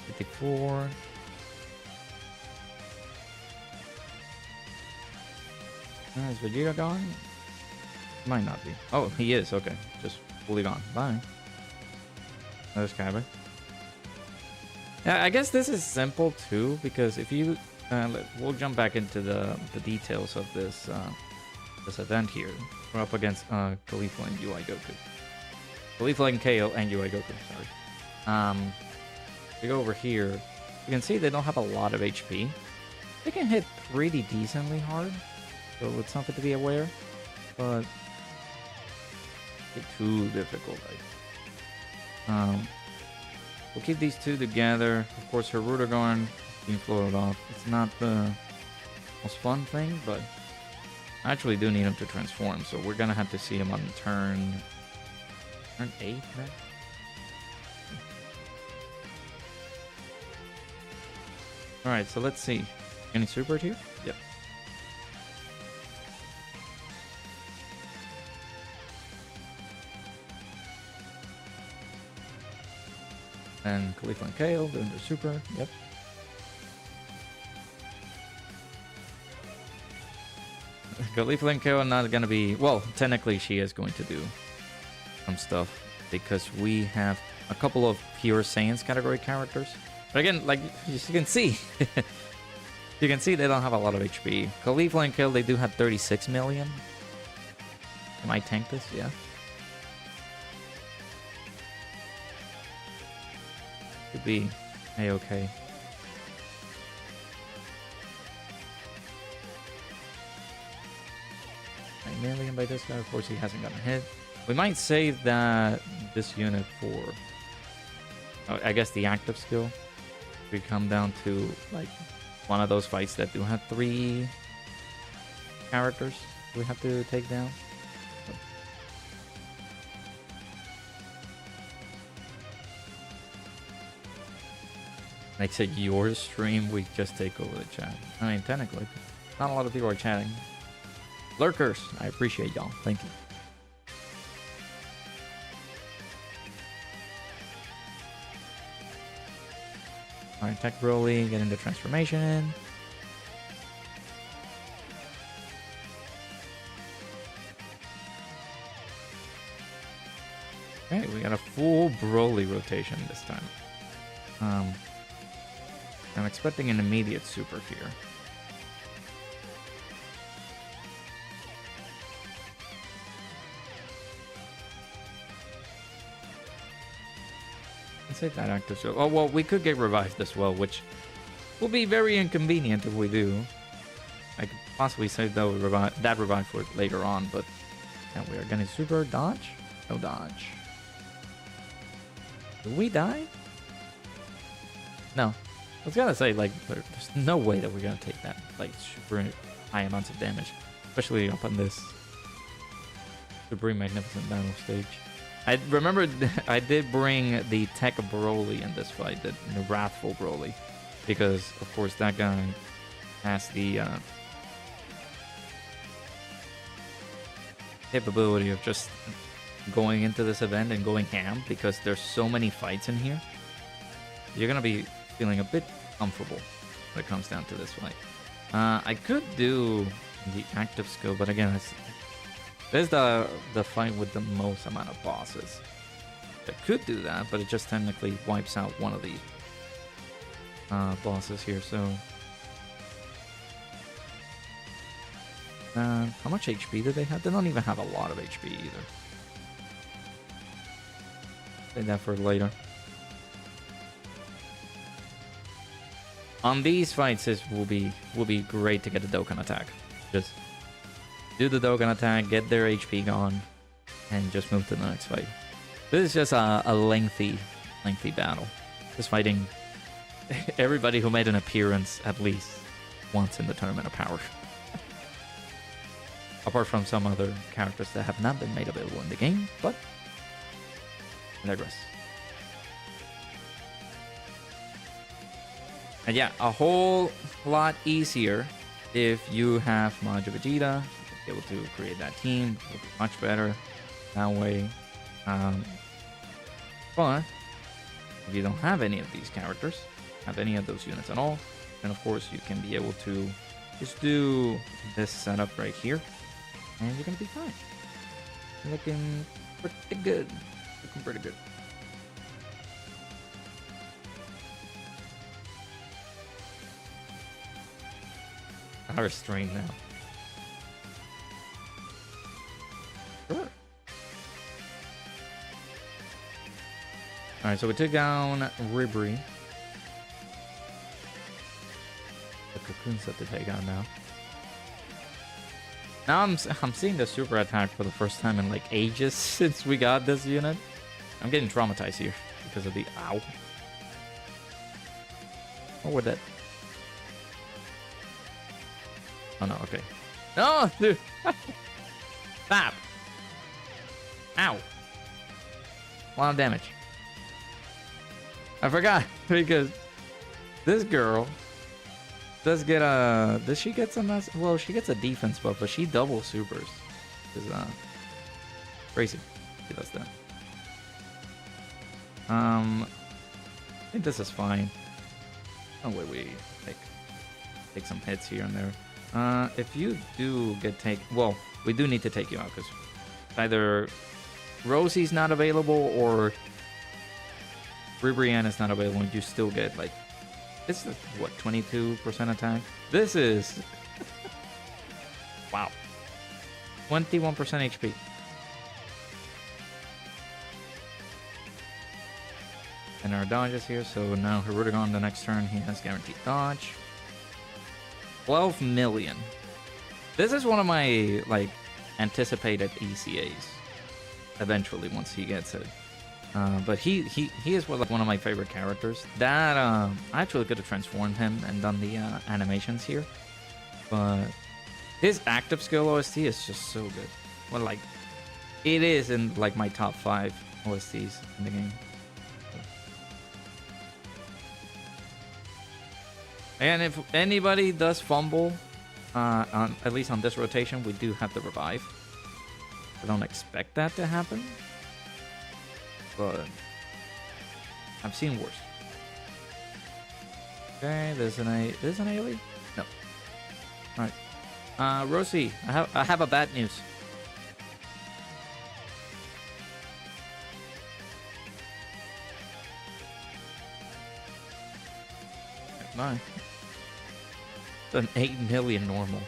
54. Is Vegeta gone? Might not be. Oh, he is. Okay. Just fully gone. Bye. There's Kyber. Yeah, I guess this is simple too, because if you... we'll jump back into the details of this this event here. We're up against Khalifa and UI Goku. Khalifa and KO and UI Goku, sorry. We go over here. You can see they don't have a lot of HP. They can hit pretty decently hard, so it's something to be aware. But it's too difficult. We'll keep these two together. Of course, her Rudagorn being floated off. It's not the most fun thing, but I actually do need him to transform, so we're gonna have to see him on turn 8, right? Alright, so let's see. Any super here? Yep. And Khalifa and Kale doing their super. Yep. Khalifa and Kale are not going to be... Well, technically she is going to do some stuff because we have a couple of pure Saiyans category characters. But again, like you can see, you can see they don't have a lot of HP. Khalifa and Kale, they do have 36 million. Can I tank this? Yeah. Could be A-okay. 9 million by this guy. Of course, he hasn't gotten hit. We might save that this unit for, I guess, the active skill. We come down to like one of those fights that do have 3 characters we have to take down. Makes it your stream, we just take over the chat. I mean, technically, not a lot of people are chatting. Lurkers, I appreciate y'all. Thank you. Alright, Tech Broly, getting the transformation in. Okay, we got a full Broly rotation this time. I'm expecting an immediate super here. Let's take that active skill. Oh, well, we could get revived as well, which will be very inconvenient if we do. I could possibly save that revive for later on, but yeah, we are getting super dodge. No dodge. Do we die? No. I was gonna say, like, there's no way that we're gonna take that, like, super high amounts of damage, especially up on this Supreme Magnificent Battle stage. I remember I did bring the Tech Broly in this fight, the Wrathful Broly, because, of course, that guy has the capability of just going into this event and going ham, because there's so many fights in here. You're gonna be feeling a bit comfortable when it comes down to this fight. I could do the active skill, but again, this is the fight with the most amount of bosses. I could do that, but it just technically wipes out one of these bosses here. So, how much HP do they have? They don't even have a lot of HP either. Save that for later. On these fights, this will be great to get the Dokkan attack. Just do the Dokkan attack, get their HP gone, and just move to the next fight. This is just a lengthy battle. Just fighting everybody who made an appearance at least once in the Tournament of Power. Apart from some other characters that have not been made available in the game, but I digress. And yeah, a whole lot easier if you have Majin Vegeta. You'll be able to create that team. It'll be much better that way. But if you don't have any of these characters, have any of those units at all, then of course you can be able to Just do this setup right here, and you're gonna be fine. Looking pretty good. Looking pretty good. Power strain now. Sure. Alright, so we took down Ribri. The Cocoon's set to take on now. Now I'm seeing the super attack for the first time in like ages since we got this unit. I'm getting traumatized here because of the ow. Oh, we're dead. Oh no, okay. No, dude. Stop. Ow. A lot of damage. I forgot because this girl does get a... Does she get some... Well, she gets a defense buff, but she double supers. Is crazy. She does that. I think this is fine. Oh wait, we take some hits here and there. If you do get well, we do need to take you out because either Rosie's not available or Bribrianne is not available. And you still get like, it's what, 22% attack. This is wow, 21% HP. And our dodges here, so now Hirudegarn the next turn, he has guaranteed dodge. 12 million. This is one of my, like, anticipated ECAs. Eventually, once he gets it. But he is like one of my favorite characters. That, I actually could have transformed him and done the animations here. But his active skill OST is just so good. Well, like, it is in, like, my top 5 OSTs in the game. And if anybody does fumble, at least on this rotation, we do have the revive. I don't expect that to happen, but I've seen worse. Okay, there's an AoE? No. All right, Rosie, I have a bad news. Bye. An 8 million normal.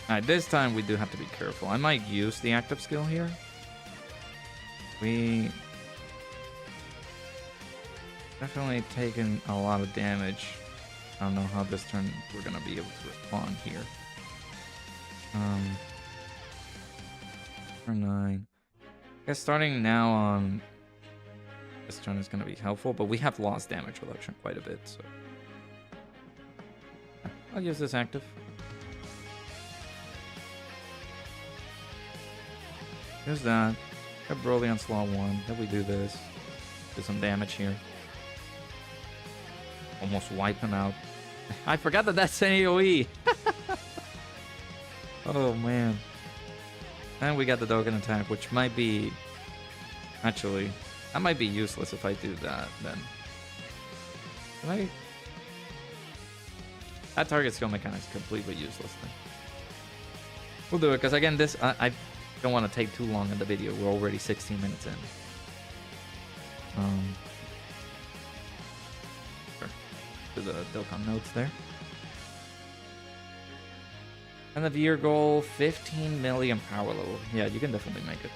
Alright, this time we do have to be careful. I might use the active skill here. We definitely taken a lot of damage. I don't know how this turn we're gonna be able to respond here. Turn 9. I guess starting now on this turn is gonna be helpful, but we have lost damage reduction quite a bit, so I'll use this active. Here's that. Got Broly on slot 1. Then we do this. Do some damage here. Almost wipe him out. I forgot that that's an AoE. Oh man. And we got the Dokkan attack, which might be... Actually, that might be useless if I do that, then. Can I... That target skill mechanic is completely useless then. We'll do it, because again, this... I don't want to take too long in the video. We're already 16 minutes in. Sure. Do the Dokkan notes there. And the viewer goal, 15 million power level. Yeah, you can definitely make it.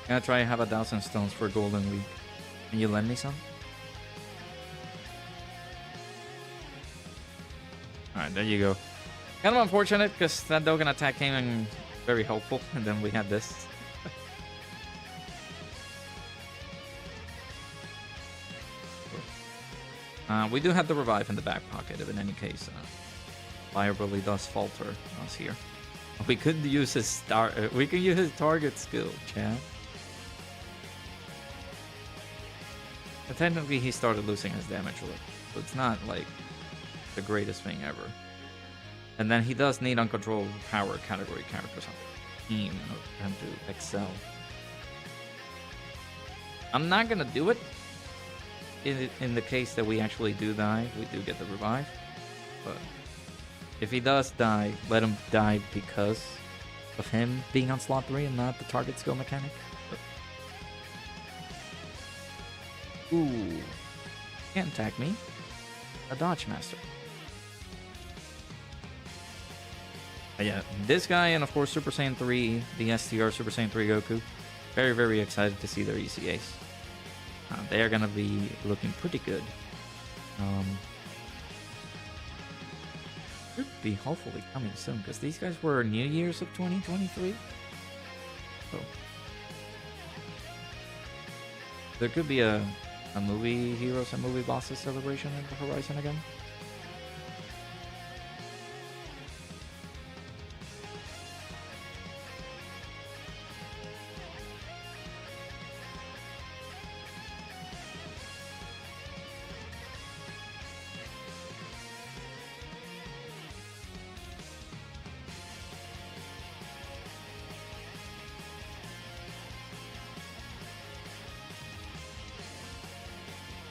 Gonna try and have 1,000 stones for Golden Week. Can you lend me some? Alright, there you go. Kind of unfortunate because that Dokkan attack came in very helpful, and then we had this. We do have the revive in the back pocket if in any case liability does falter us here. We could use his we can use his target skill, chat. But technically he started losing his damage a little, so it's not like the greatest thing ever. And then he does need uncontrolled power category characters on the team in order for him to excel. I'm not gonna do it in the case that we actually do die, we do get the revive. But if he does die, let him die because of him being on slot 3 and not the target skill mechanic. But... Ooh. Can't attack me. A dodge master. But yeah, this guy and of course Super Saiyan 3, the STR Super Saiyan 3 Goku. Very, very excited to see their ECAs. They are gonna be looking pretty good. Should be hopefully coming soon because these guys were New Year's of 2023. So there could be a movie heroes and movie bosses celebration in the horizon again.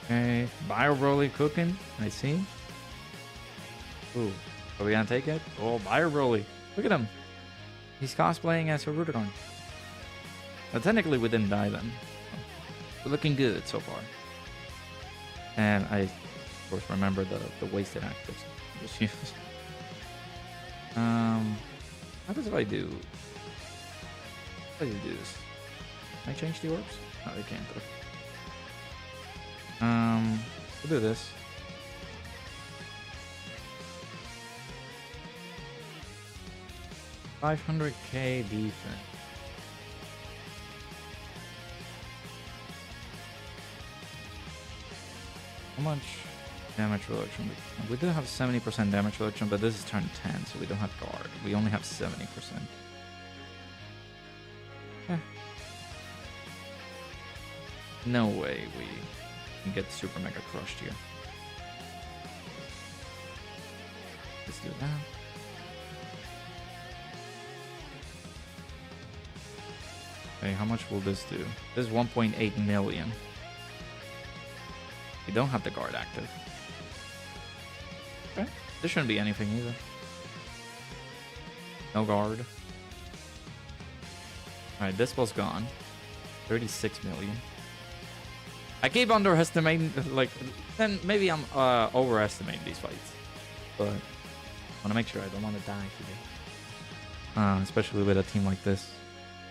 Okay, Bio Broly cooking, I see. Ooh, are we gonna take it? Oh, Bio Broly. Look at him. He's cosplaying as a Rudokon. Well, technically we didn't die then. We're looking good so far. And I, of course, remember the wasted actives. Just use. How does if I do? How do you do this? Can I change the orbs? No, I can't. Though. We'll do this. $500k defense. How much damage reduction? We do have 70% damage reduction, but this is turn 10, so we don't have guard. We only have 70%. Eh. No way we can get super mega crushed here. Let's do that. Okay, how much will this do? This is 1.8 million. We don't have the guard active. Okay, this shouldn't be anything either. No guard. Alright, this was gone. 36 million. I keep underestimating, like, then maybe I'm overestimating these fights. But I want to make sure I don't want to die here. Especially with a team like this.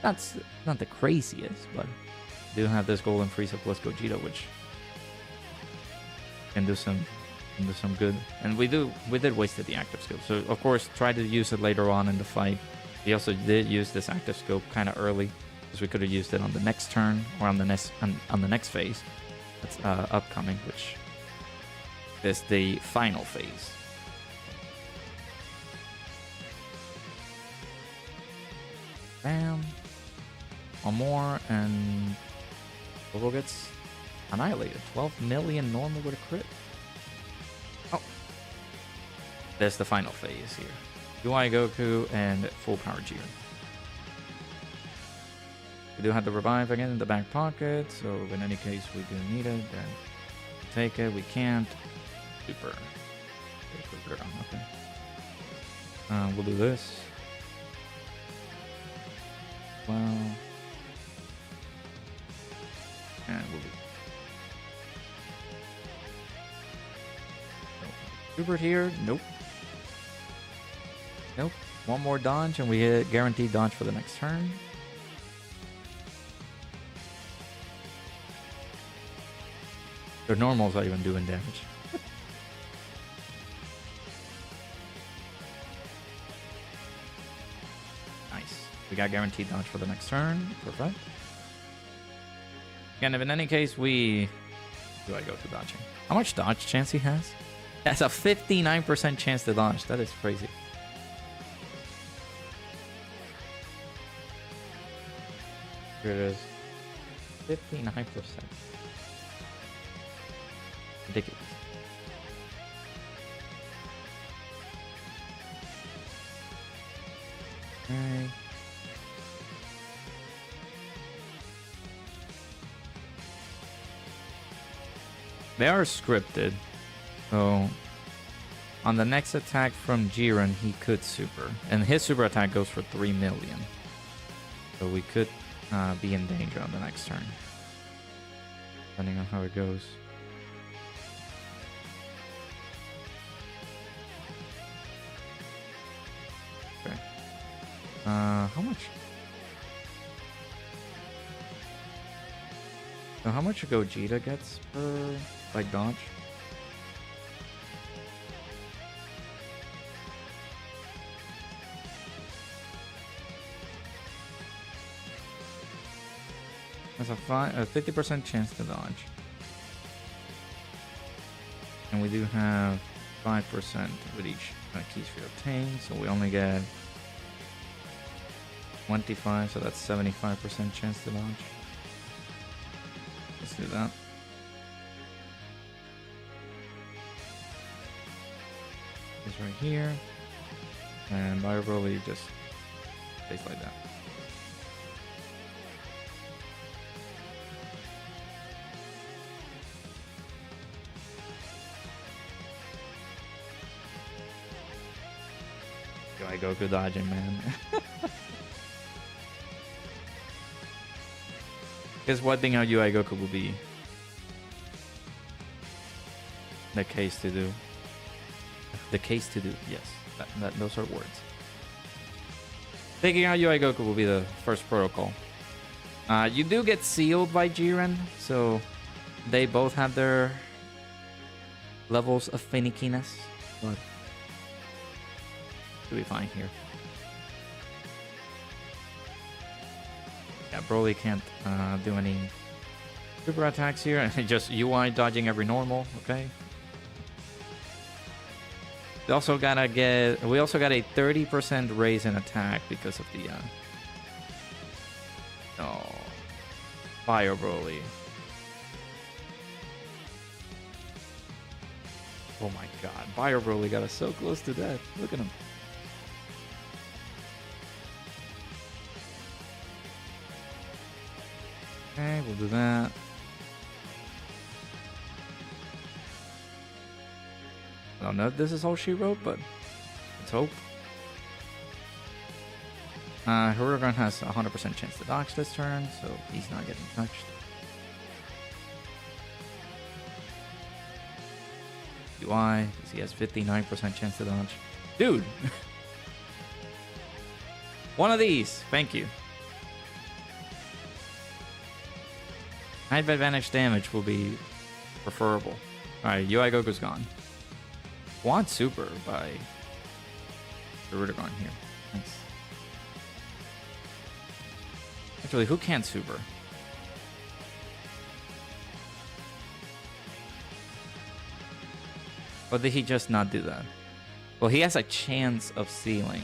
That's not the craziest, but I do have this Golden Frieza plus Gogeta, which can do some good. And we did wasted the active scope. So of course try to use it later on in the fight. We also did use this active scope kind of early, because we could have used it on the next turn or on the next phase that's upcoming, which is the final phase. Bam. One more and Bobo gets annihilated. 12 million normal with a crit. Oh. There's the final phase here. UI Goku and full power Jiren. We do have the revive again in the back pocket, so in any case we do need it, then take it. We can't. Super. Okay. We'll do this. Well. And we'll do. Super here. Nope. Nope. One more dodge and we hit guaranteed dodge for the next turn. Their normals are even doing damage. Nice. We got guaranteed dodge for the next turn. Perfect. Again, if in any case we... Do I go to dodging? How much dodge chance he has? That's a 59% chance to dodge. That is crazy. Here it is. 59%. Ridiculous. Okay. They are scripted. So on the next attack from Jiren, he could super. And his super attack goes for 3 million. So we could be in danger on the next turn. Depending on how it goes. Okay. How much? So how much Gogeta gets per like dodge? Has a 50% chance to dodge. And we do have 5% with each keys we obtain, so we only get 25, so that's 75% chance to dodge. Let's do that. It's right here. And Bio Broly just stays like that. I Goku dodging, man. Guess what thing how UI Goku will be the case to do. The case to do, yes. Those are words. Taking out UI Goku will be the first protocol. You do get sealed by Jiren, so they both have their levels of finickiness, but should be fine here. Yeah, Broly can't do any super attacks here. Just UI dodging every normal. Okay. We also got a 30% raise in attack because of the Fire Broly. Oh my god, Fire Broly got us so close to death. Look at him. Okay, we'll do that. I don't know if this is all she wrote, but let's hope. Hirudegarn has a 100% chance to dodge this turn, so he's not getting touched. UI, because he has 59% chance to dodge. Dude! One of these, thank you. Height advantage damage will be preferable. Alright, UI Goku's gone. Quad super by Hirudegarn here. Nice. Actually, who can't super? Or did he just not do that? Well, he has a chance of sealing.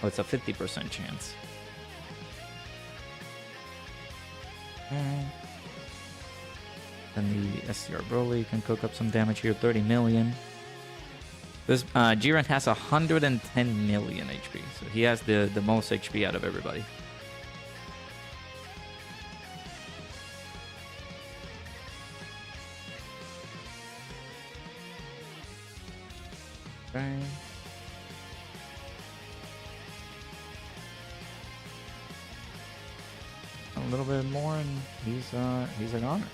Oh, it's a 50% chance. Okay. Then the SCR Broly can cook up some damage here, 30 million. This Jiren has 110 million HP, so he has the most HP out of everybody. Okay. A little bit more, and he's a goner.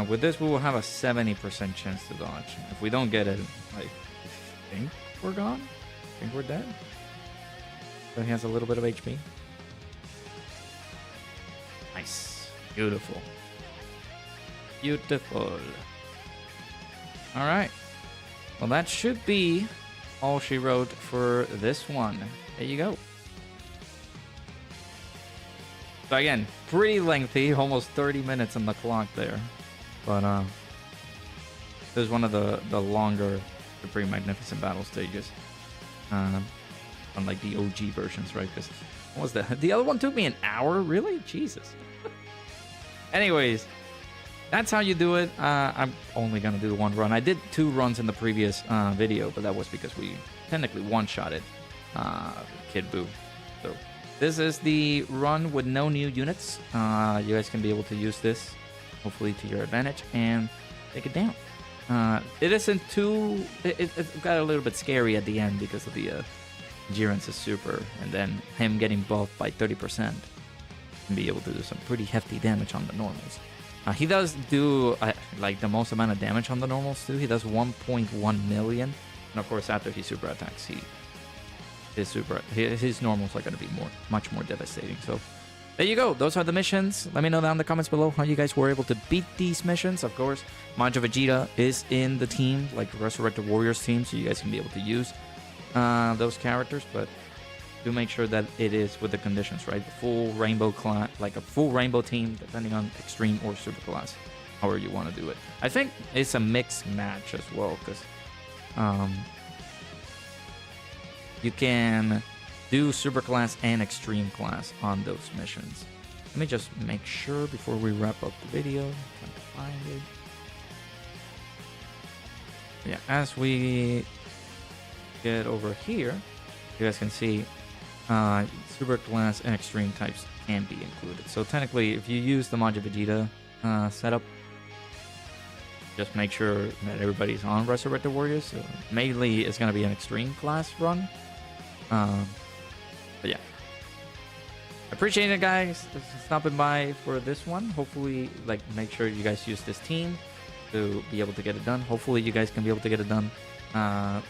With this, we will have a 70% chance to dodge. If we don't get it, I think we're gone. I think we're dead. So he has a little bit of HP. Nice. Beautiful. Beautiful. Alright. Well, that should be all she wrote for this one. There you go. So again, pretty lengthy, almost 30 minutes on the clock there. But this is one of the longer, the pretty magnificent battle stages. Unlike the OG versions, right? Because what was that? The other one took me an hour? Really? Jesus. Anyways, that's how you do it. I'm only gonna do one run. I did 2 runs in the previous video, but that was because we technically one-shotted Kid Buu. So this is the run with no new units. You guys can be able to use this, hopefully to your advantage, and take it down. It isn't too... It got a little bit scary at the end because of the Jiren's super, and then him getting buffed by 30%. And be able to do some pretty hefty damage on the normals. He does do like the most amount of damage on the normals too. He does 1.1 million, and of course after he super attacks, his normals are going to be much more devastating. So there you go. Those are the missions. Let me know down in the comments below how you guys were able to beat these missions. Of course, Majin Vegeta is in the team, like Resurrected Warriors team, so you guys can be able to use those characters, but do make sure that it is with the conditions, right? Full rainbow class, like a full rainbow team, depending on extreme or super class, however you want to do it. I think it's a mixed match as well, because you can do super class and extreme class on those missions. Let me just make sure before we wrap up the video. I'm trying to find it. Yeah, as we get over here, you guys can see super class and extreme types can be included. So technically, if you use the Majin Vegeta setup, just make sure that everybody's on Resurrected Warriors. So mainly it's going to be an extreme class run. But yeah, appreciate it, guys, stopping by for this one. Hopefully, like, make sure you guys use this team to be able to get it done. Hopefully you guys can be able to get it done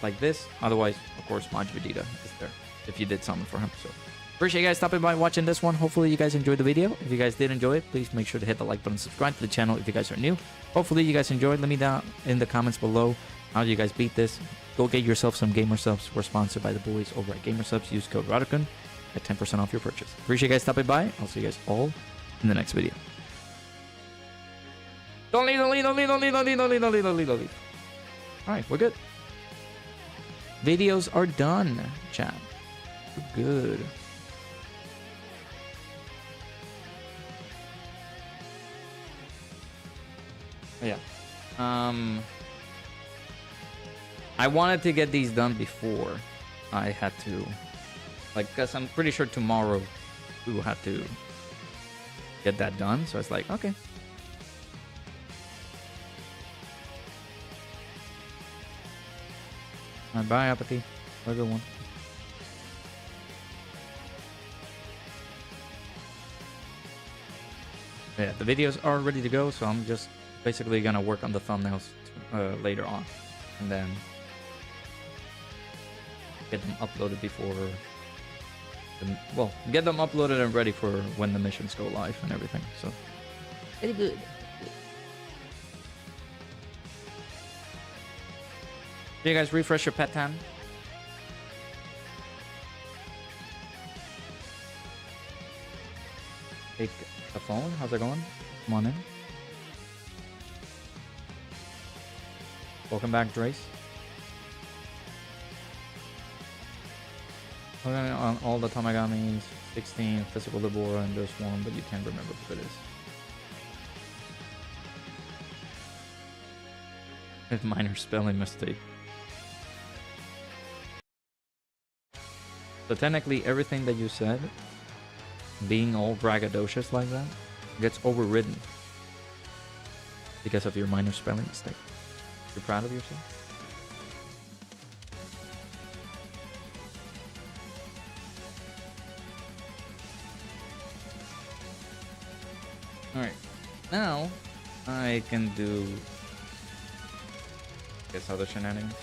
like this. Otherwise, of course, Majin Vegeta is there if you did summon for him. So appreciate you guys stopping by watching this one. Hopefully you guys enjoyed the video. If you guys did enjoy it, please make sure to hit the like button, subscribe to the channel if you guys are new. Hopefully you guys enjoyed. Let me down in the comments below how you guys beat this. Go get yourself some Gamer Subs. We're sponsored by the boys over at Gamer Subs. Use code Dokkan at 10% off your purchase. Appreciate you guys stopping by. I'll see you guys all in the next video. Don't leave, don't leave, don't leave, don't leave, don't leave, don't leave, don't leave, don't leave, don't leave. Alright, we're good. Videos are done, chat. We're good. Yeah. I wanted to get these done before I had to, like, because I'm pretty sure tomorrow we will have to get that done. So it's like, okay. All right, bye, Apathy. Have a good one. Yeah, the videos are ready to go, so I'm just basically gonna work on the thumbnails later on, and then get them uploaded before, well, get them uploaded and ready for when the missions go live and everything. So very good. Do you guys refresh your pet tan? Take the phone. How's it going? Come on in. Welcome back, Drace. On all the Tamagamis, 16 physical Libora, and there's one, but you can't remember what it is. It's minor spelling mistake. So technically, everything that you said, being all braggadocious like that, gets overridden because of your minor spelling mistake. You're proud of yourself? Alright, now I can do, I guess, other shenanigans.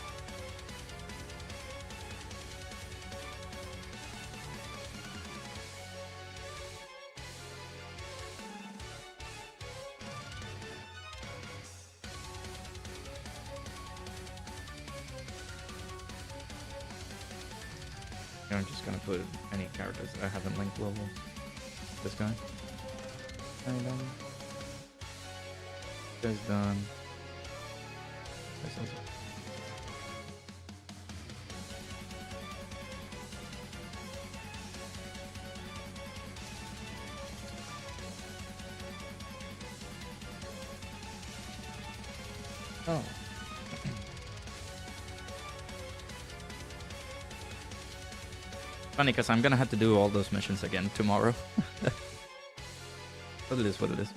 I'm just gonna put any characters that I haven't linked levels. This guy. Done. This guy's done. This guy's also. Oh. Funny, because I'm gonna have to do all those missions again tomorrow. But it is what it is.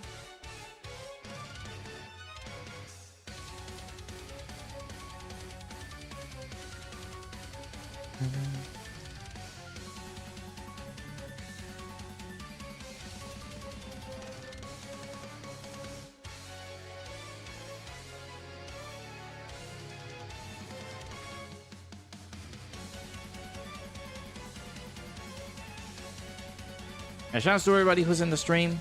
And shout out to everybody who's in the stream.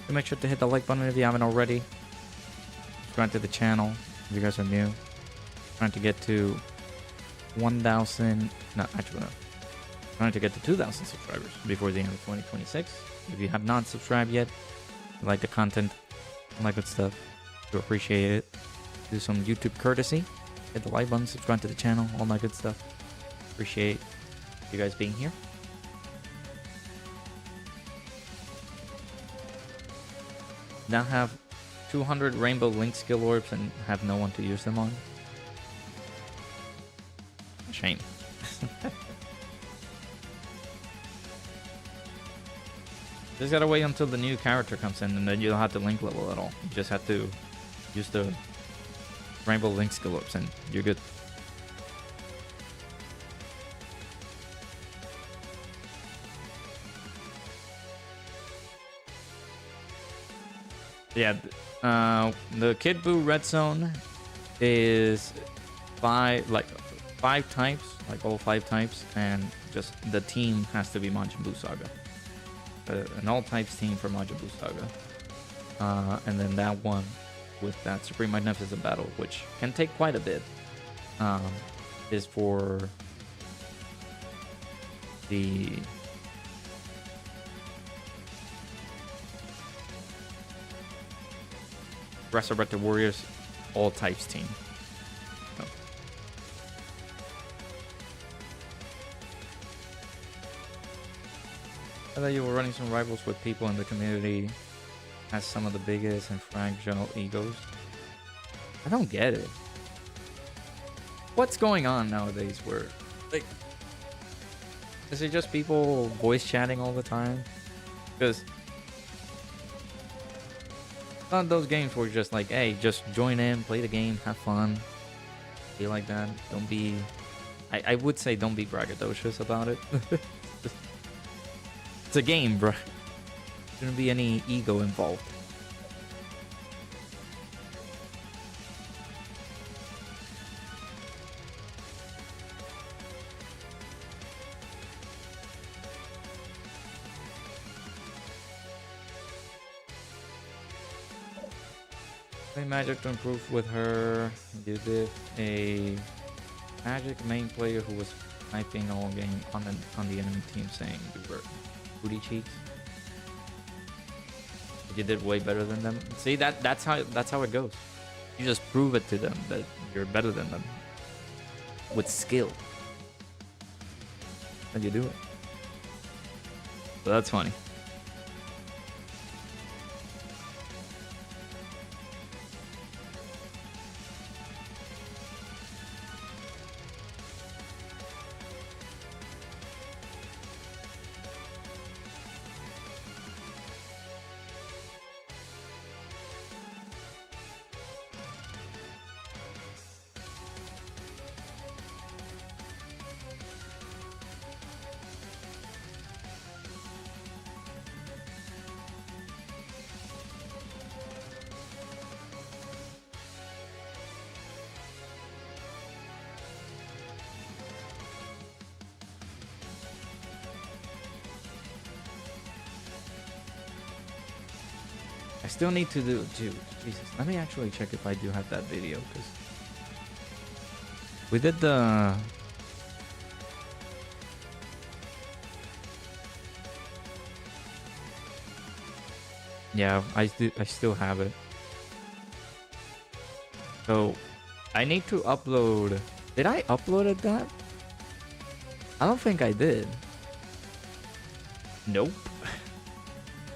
And make sure to hit the like button if you haven't already. Subscribe to the channel if you guys are new. Trying to get to 1,000. No, actually, no. Trying to get to 2,000 subscribers before the end of 2026. If you have not subscribed yet, like the content, all that good stuff, do appreciate it. Do some YouTube courtesy. Hit the like button, subscribe to the channel, all that good stuff. Appreciate you guys being here. Now have 200 rainbow link skill orbs and have no one to use them on. Shame. Just gotta wait until the new character comes in, and then you don't have to link level at all. You just have to use the rainbow link skill orbs and you're good. Yeah, the Kid Buu Red Zone is five types, like all 5 types, and just the team has to be Majin Buu Saga. An all types team for Majin Buu Saga. And then that one with that Supreme Magnificent Battle, which can take quite a bit, is for the Resurrected Warriors all types team. So. I thought you were running some rivals with people in the community has some of the biggest and fragile egos. I don't get it. What's going on nowadays where, like, is it just people voice chatting all the time? Because not those games where just like, hey, just join in, play the game, have fun, be like that. Don't be, I would say don't be braggadocious about it. It's a game, bro. Shouldn't be any ego involved. Magic to improve with her. You did a Magic main player who was sniping all game on the enemy team, saying you were booty cheeks. You did way better than them. See, that's how it goes. You just prove it to them that you're better than them with skill, and you do it. So that's funny. I still need to do, dude, Jesus. Let me actually check if I do have that video, because we did the yeah, I still have it. So I need to upload. Did I upload that? I don't think I did. Nope.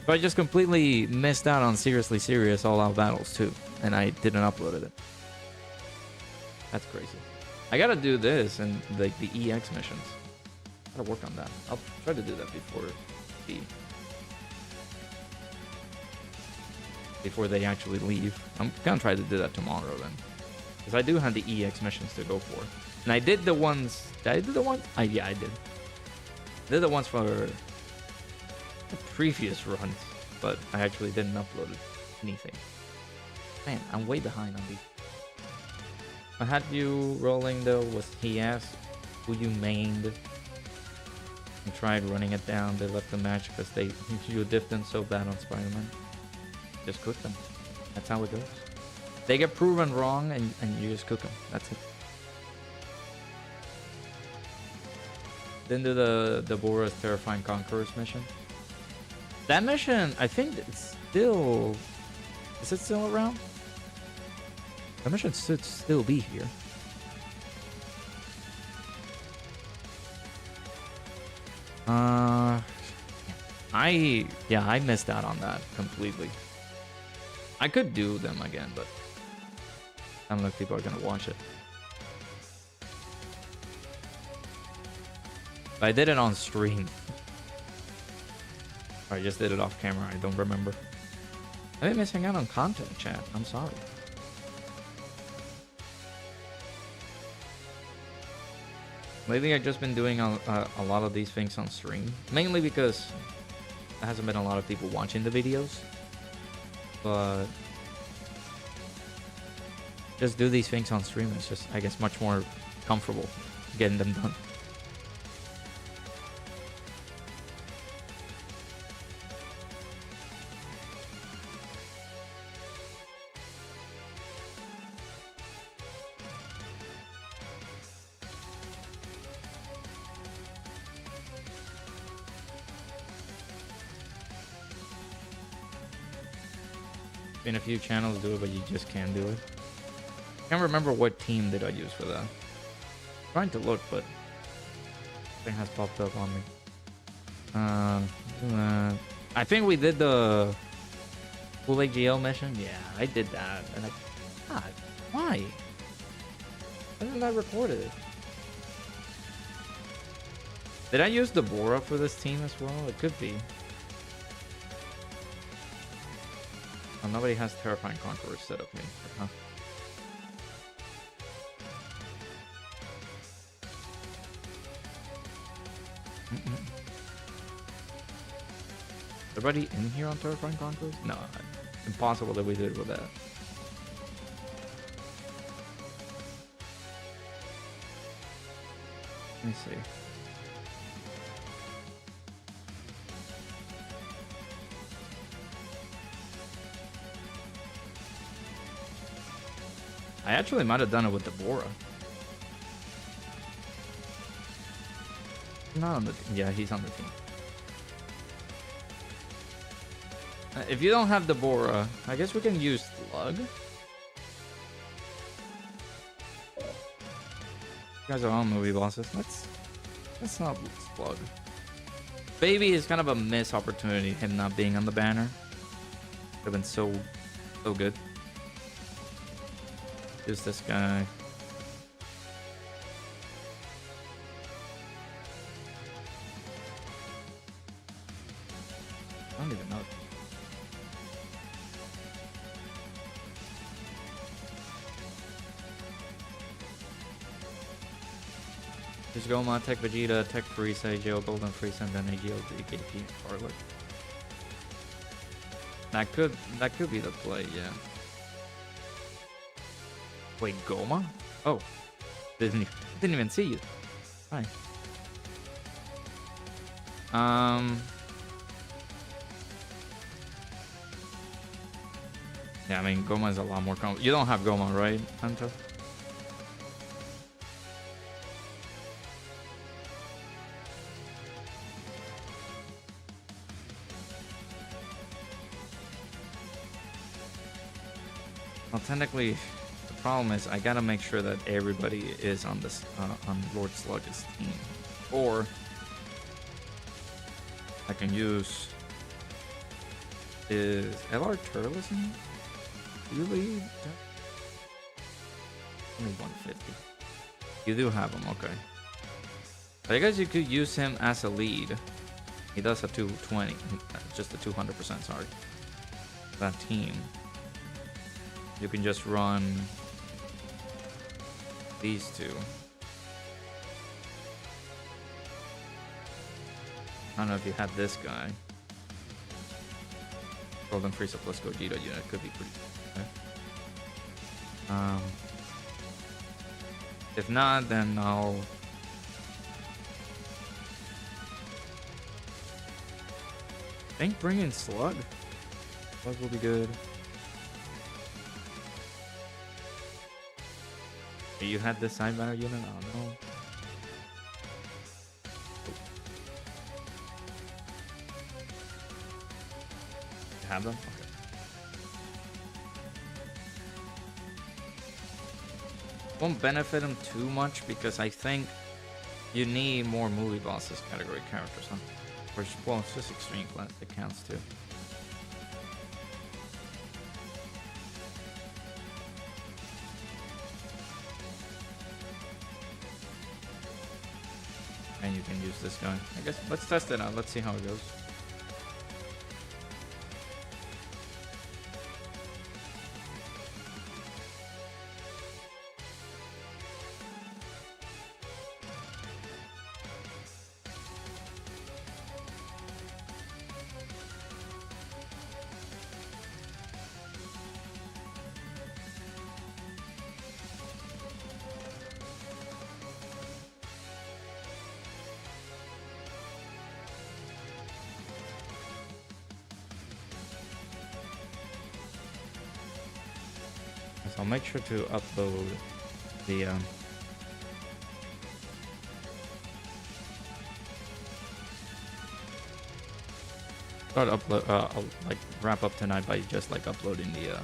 So I just completely missed out on Seriously Serious All Out Battles too. and I didn't upload it. That's crazy. I gotta do this and like the EX missions. Gotta work on that. I'll try to do that before they actually leave. I'm gonna try to do that tomorrow then, because I do have the EX missions to go for, and I did the ones. Did I do the ones? Yeah, I did. I did the ones for the previous runs, but I actually didn't upload anything. Man, I'm way behind on these. I had you rolling though was he asked who you mained and tried running it down. They left the match because you diffed them so bad on Spider-Man. Just cook them. That's how it goes. They get proven wrong and you just cook them. That's it. Then do the Bora's Terrifying Conquerors mission. That mission, I think it's still... Is it still around? That mission should still be here. I missed out on that completely. I could do them again, but I don't know if people are gonna watch it. I did it on stream. Or I just did it off camera. I don't remember. I've been missing out on content, chat. I'm sorry. Lately, I've just been doing a lot of these things on stream. Mainly because there hasn't been a lot of people watching the videos. But just do these things on stream. It's just, I guess, much more comfortable getting them done. Been a few channels do it, but you just can't do it. Can't remember what team did I use for that. Trying to look, but nothing has popped up on me. I think we did the Full AGL mission. Yeah, I did that, and God, why? Why didn't I record it? Did I use the Bora for this team as well? It could be. Oh, nobody has Terrifying Conquerors set up here, huh? Everybody in here on Terrifying Conquerors? No, impossible that we did with that. Let me see. I actually might have done it with the Bora. Not on the team. Yeah, he's on the team. If you don't have the Bora, I guess we can use Slug. You guys are all movie bosses. That's not Slug. Baby is kind of a missed opportunity, him not being on the banner. Would have been so good. Who's this guy? I don't even know. Just Goma, Tech Vegeta, Tech Frieza, AGL Golden Frieza, and then AGL DKP Scarlet. That could be the play, yeah. Wait, Goma? Oh, didn't even see you. Hi. Yeah, I mean, Goma is a lot more You don't have Goma, right, Hunter? Well, technically, the problem is I gotta make sure that everybody is on this on Lord Slug's team, or I can use LR Turles in here? Really? Only 150. You do have him, okay. I guess you could use him as a lead. He does a 220, just a 200%, sorry. That team. You can just run these two. I don't know if you had this guy. Golden Frieza plus Gogeta unit could be pretty good. Okay. If not, then I'll... I think bringing Slug. Slug will be good. You had this side banner unit? I don't know. You have them? Okay. Won't benefit him too much because I think you need more movie bosses category characters, huh? Or, well, it's just extreme class that counts too. And you can use this guy. I guess let's test it out. Let's see how it goes. So I'll make sure to upload the I'll like wrap up tonight by just like uploading the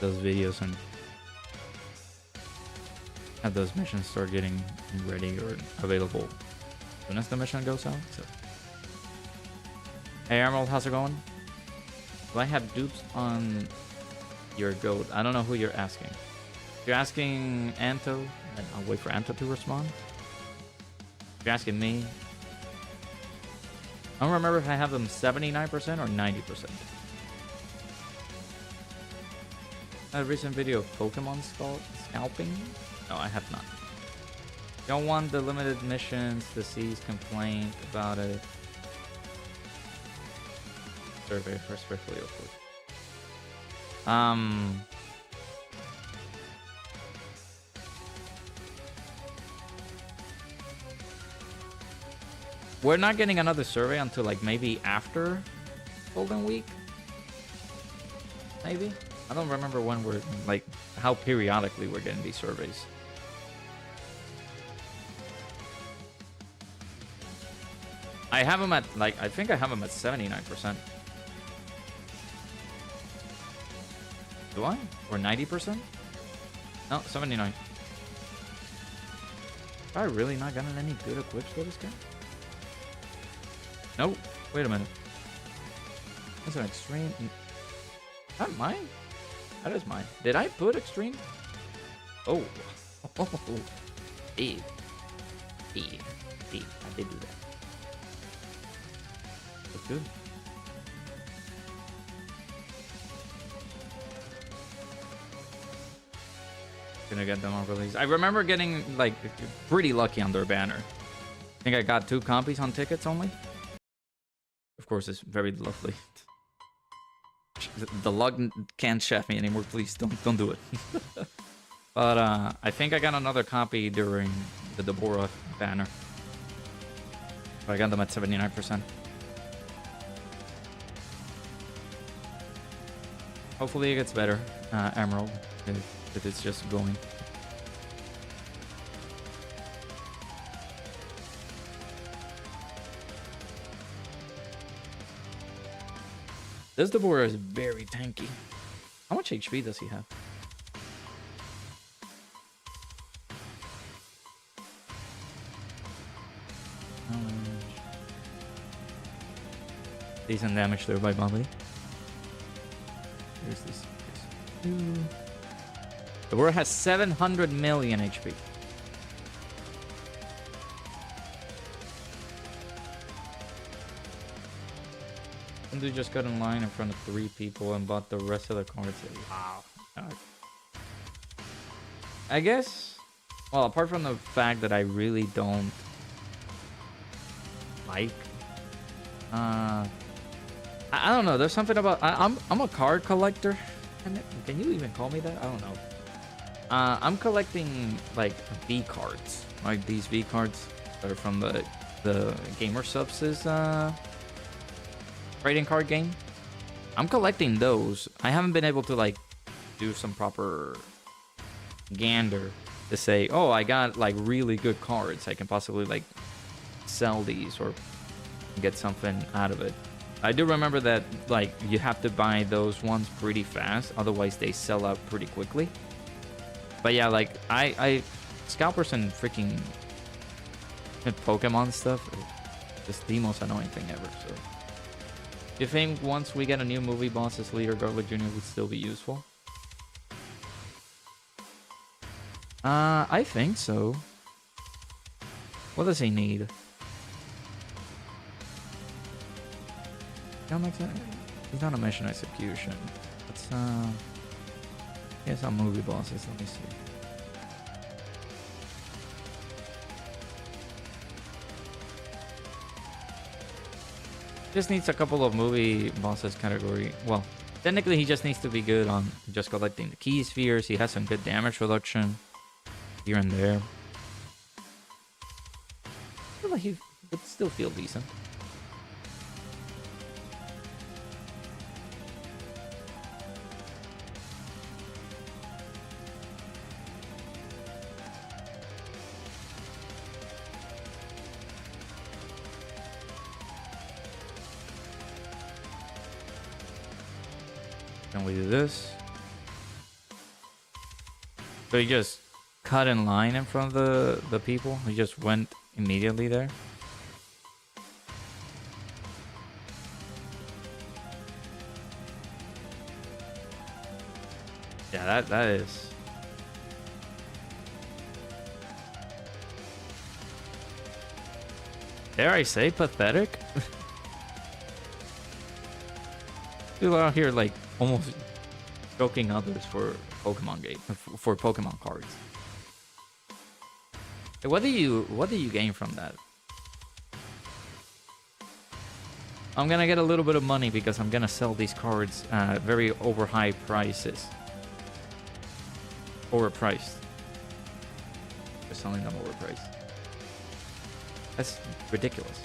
those videos and have those missions start getting ready or available as soon as the mission goes out. So. Hey Emerald, how's it going? Do I have dupes on your goat? I don't know who you're asking. If you're asking Anto, and I'll wait for Anto to respond. If you're asking me, I don't remember if I have them 79% or 90%. A recent video of Pokemon scalping? No, I have not. Don't want the limited missions to cease complaint about it. Survey respectfully, of course. We're not getting another survey until like maybe after Golden Week. Maybe? I don't remember when we're like how periodically we're getting these surveys. I have them at like I think I have them at 79%. Do I? Or 90%? No, 79. Have I really not gotten any good equips for this guy? Nope. Wait a minute. That's an extreme. Is that mine? That is mine. Did I put extreme? Oh. Oh. Eve. I did do that. That's good. Gonna get them on release. I remember getting like pretty lucky on their banner. I think I got 2 copies on tickets only. Of course, it's very lovely. The luck can't chef me anymore. Please don't do it. But I think I got another copy during the Deborah banner. But I got them at 79%. Hopefully it gets better, Emerald. If it's just going. This Deborah is very tanky. How much HP does he have? Decent damage there by Bobby. Here's this. The war has 700 million HP. And they just got in line in front of 3 people and bought the rest of the cards. Wow. I guess, well, apart from the fact that I really don't like, I don't know. There's something about I'm a card collector. Can you even call me that? I don't know. I'm collecting like V cards, like these V cards that are from the gsupps trading card game. I'm collecting those. I haven't been able to like do some proper gander to say, oh, I got like really good cards. I can possibly like sell these or get something out of it. I do remember that like you have to buy those ones pretty fast, otherwise they sell out pretty quickly. But yeah, like I scalpers and freaking Pokemon stuff is just the most annoying thing ever. So you think once we get a new movie boss as leader, Garlic Jr. would still be useful? I think so. What does he need? He's not a mission execution. Let's here's some movie bosses. Let me see. Just needs a couple of movie bosses category. Well, technically he just needs to be good on just collecting the key spheres. He has some good damage reduction here and there. I feel like he would still feel decent. Can we do this? So he just cut in line in front of the people. He just went immediately there. Yeah, that is. Dare I say pathetic? People out here like almost choking others for Pokemon game, for Pokemon cards. Hey, what do you gain from that? I'm gonna get a little bit of money because I'm gonna sell these cards at very over high prices. Overpriced. They're selling them overpriced. That's ridiculous.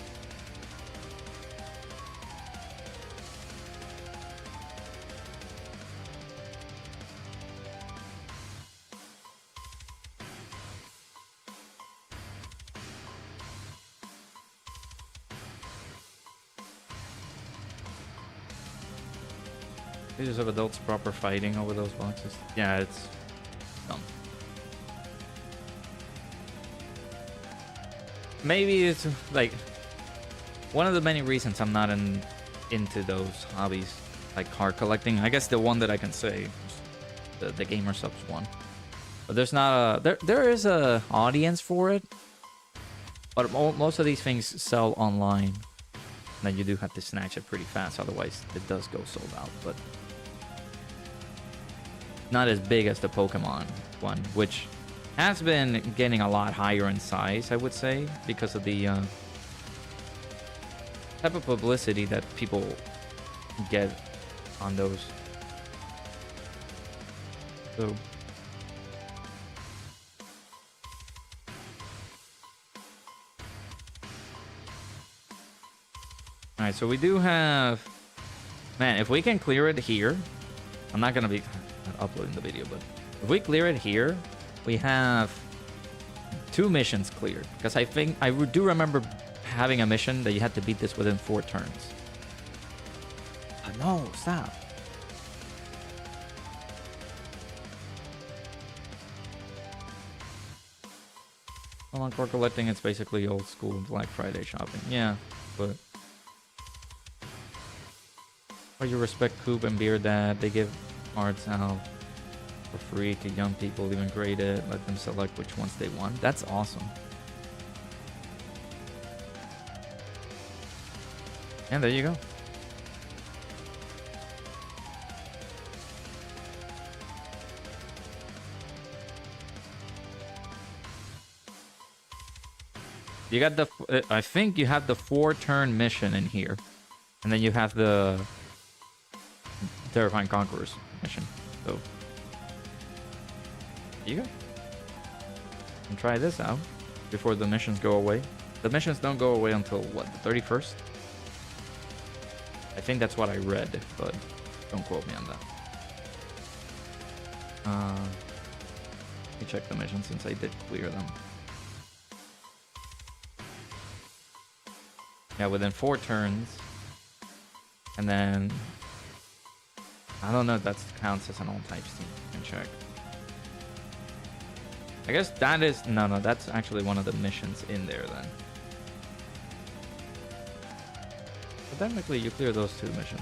Videos of adults proper fighting over those boxes. Yeah, it's dumb. Maybe it's like one of the many reasons I'm not into those hobbies, like card collecting. I guess the one that I can say, the gsupps one. But there's not a there is a audience for it, but most of these things sell online. Then you do have to snatch it pretty fast, otherwise it does go sold out. But not as big as the Pokemon one, which has been getting a lot higher in size, I would say, because of the type of publicity that people get on those. So alright, so we do have... Man, if we can clear it here... I'm not gonna be uploading the video, but if we clear it here, we have 2 missions cleared. Because I think... I do remember having a mission that you had to beat this within 4 turns. Oh, no, stop. Well, on core collecting, it's basically old school Black Friday shopping. Yeah, but... Or you respect Coop and Beer Dad. They give cards out for free to young people, even graded. Let them select which ones they want. That's awesome. And there you go. You got the, I think you have the 4-turn mission in here. And then you have the Terrifying Conquerors mission. So, there you go. And try this out before the missions go away. The missions don't go away until, what, the 31st? I think that's what I read, but don't quote me on that. Let me check the missions since I did clear them. Yeah, within 4 turns. And then I don't know if that counts as an all types team. You can check. I guess that is no, that's actually one of the missions in there then. But technically you clear those 2 missions.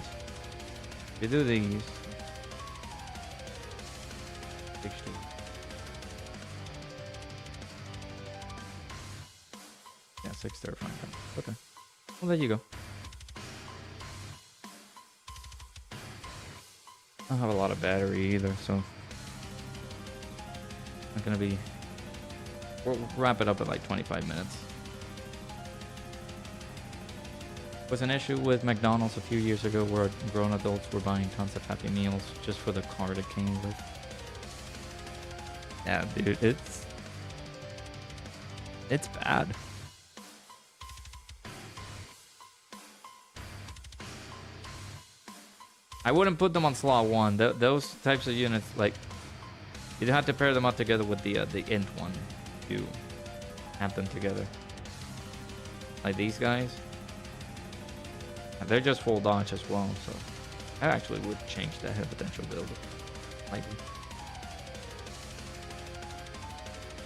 You do these. 60. Yeah, 6 terrifying. Okay. Well, there you go. I don't have a lot of battery either, so not gonna be. We'll wrap it up at like 25 minutes. Was an issue with McDonald's a few years ago where grown adults were buying tons of Happy Meals just for the card it came with. Yeah, dude, it's bad. I wouldn't put them on slot 1. Those types of units, like, you'd have to pair them up together with the int one to have them together. Like these guys, they're just full dodge as well. So I actually would change that head potential build slightly.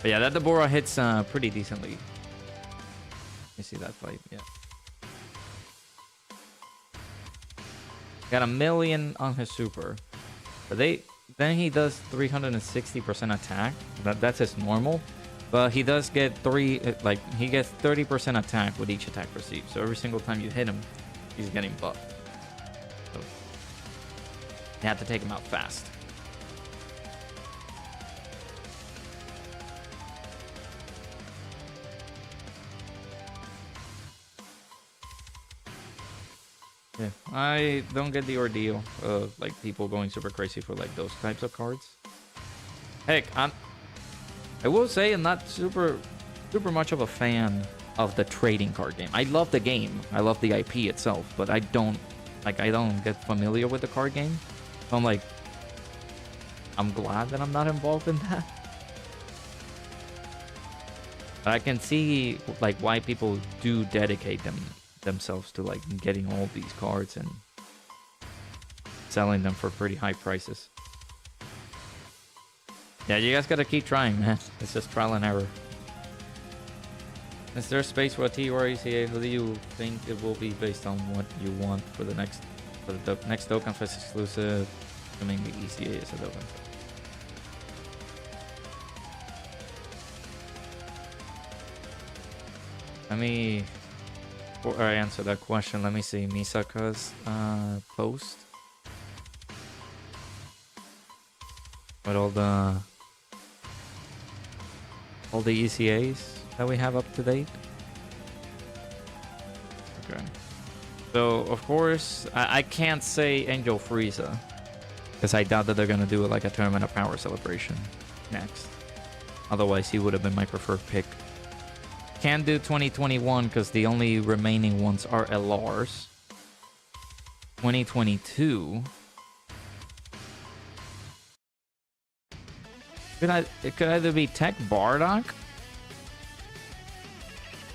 But yeah, that Deborah hits pretty decently. You see that fight, yeah. Got 1,000,000 on his super, but then he does 360% attack. That's his normal, but he does get he gets 30% attack with each attack received. So every single time you hit him, he's getting buffed. So you have to take him out fast. Yeah, I don't get the ordeal of like people going super crazy for like those types of cards. Heck, I will say I'm not super much of a fan of the trading card game. I love the game. I love the IP itself, but I don't get familiar with the card game. So I'm glad that I'm not involved in that. But I can see like why people do dedicate themselves to like getting all these cards and selling them for pretty high prices. Yeah, you guys gotta keep trying, man. It's just trial and error. Is there space for a T or ECA? Who do you think it will be based on what you want for the next Dokkan Fest exclusive? Assuming the ECA is a Dokkan Fest. Let me, before I answer that question, let me see Misaka's post with all the ECAs that we have up to date. Okay. So of course I can't say Angel Frieza because I doubt that they're gonna do it like a Tournament of Power celebration next. Otherwise he would have been my preferred pick. Can't do 2021 because the only remaining ones are LRs. 2022. It could either be Tech Bardock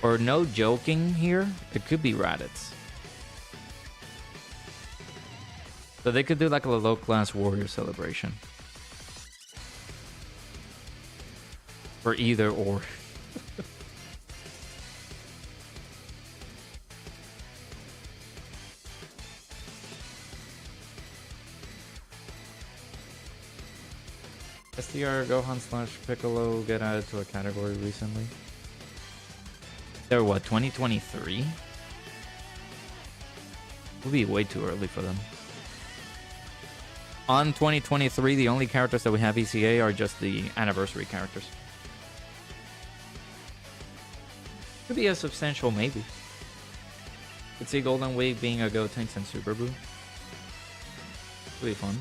or no joking here. It could be Raditz. So they could do like a low class warrior celebration. For either or. see our Gohan slash Piccolo get added to a category recently? They're what, 2023? Would be way too early for them. On 2023, the only characters that we have ECA are just the anniversary characters. Could be a substantial maybe. Could see Golden Week being a Gotenks and Super Boo. Could be fun.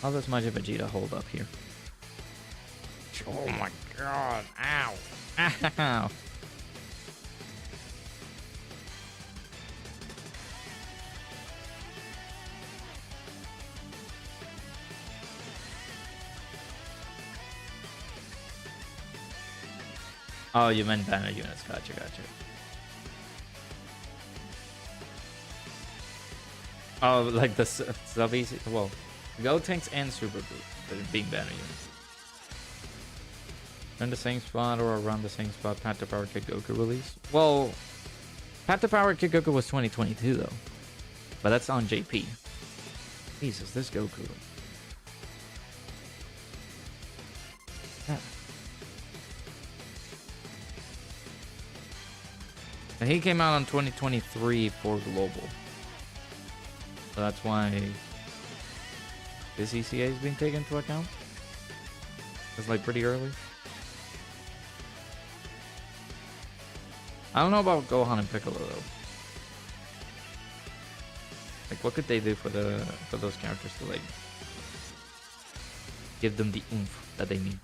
How does Majin Vegeta hold up here? Oh my god, ow. Ow. Oh, you meant banner units. Gotcha. Oh, like the sub easy. Well, Gotenks and Super Boo, but being banner units. In the same spot or around the same spot Path to Power Kid Goku release? Well, Path to Power Kid Goku was 2022 though. But that's on JP. Jesus, this Goku. Yeah. And he came out on 2023 for Global. So that's why this ECA is being taken into account. It's like pretty early. I don't know about Gohan and Piccolo though. Like, what could they do for those characters to like give them the oomph that they need?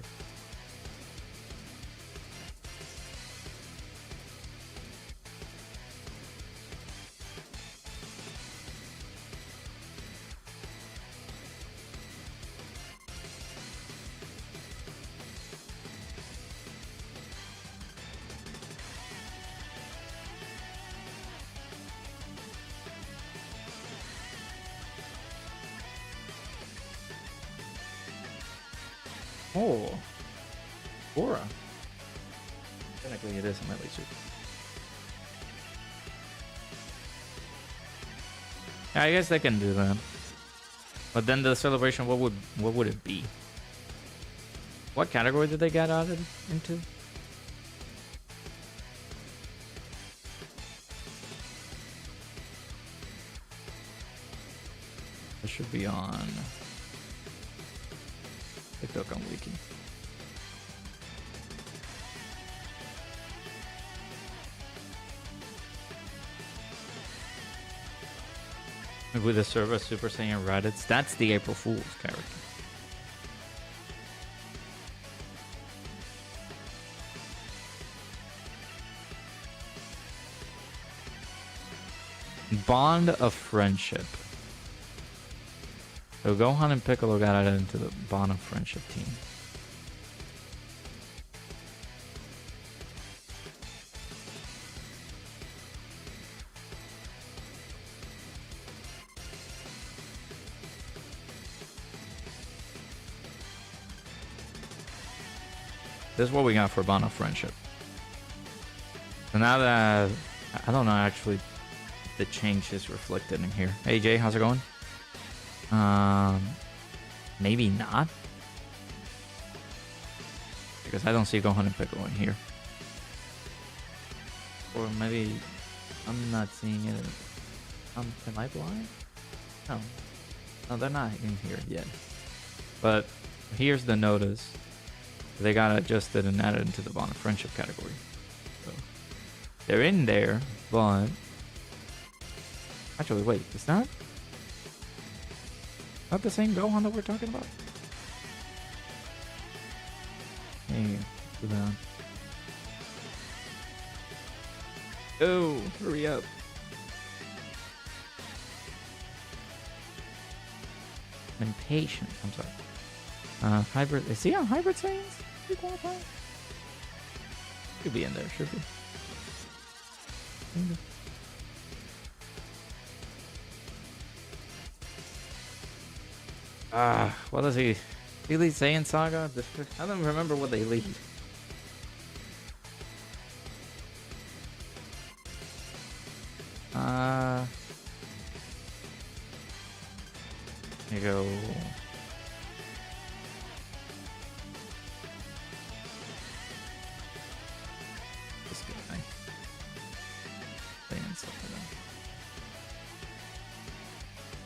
Oh, Aura. Technically, it is a melee suit. Yeah, I guess they can do that. But then the celebration, what would it be? What category did they get added into? It should be on the Dokkan Wiki. With the server Super Saiyan Raditz, that's the April Fool's character. Bond of Friendship. So Gohan and Piccolo got added into the Bond of Friendship team. This is what we got for Bond of Friendship. So now that I don't know actually the change is reflected in here. Hey Jay, how's it going? Maybe not. Because I don't see Gohan and Piccolo in here. Or maybe I'm not seeing it. Am I blind? No. No, they're not in here yet. But here's the notice. They got adjusted and added into the Bond of Friendship category. So they're in there, but actually wait, is that not the same Gohan that we're talking about? Hey, do that. Oh, hurry up. I'm impatient. I'm sorry. Hybrid. Is he on Hybrid Saiyans? He qualify? Could be in there, should be. What does he? He leads Saiyan Saga? I don't remember what they lead. Here you go. This guy.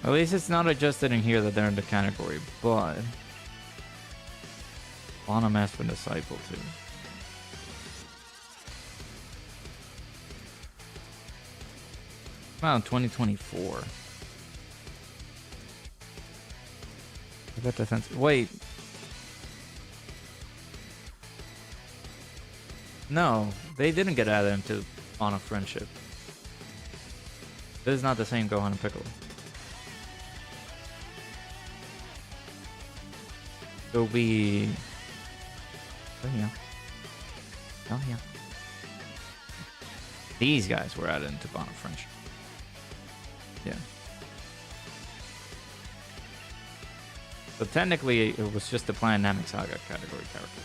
At least it's not adjusted in here that they're in the category, but Lana Mask for Disciple too. Wow, 2024. I got defense. Wait. No, they didn't get added into Honor Friendship. This is not the same Gohan and Piccolo. It'll be... Oh yeah. Oh yeah. These guys were added into Honor Friendship. Yeah. So technically, it was just the Planet Namek Saga category characters.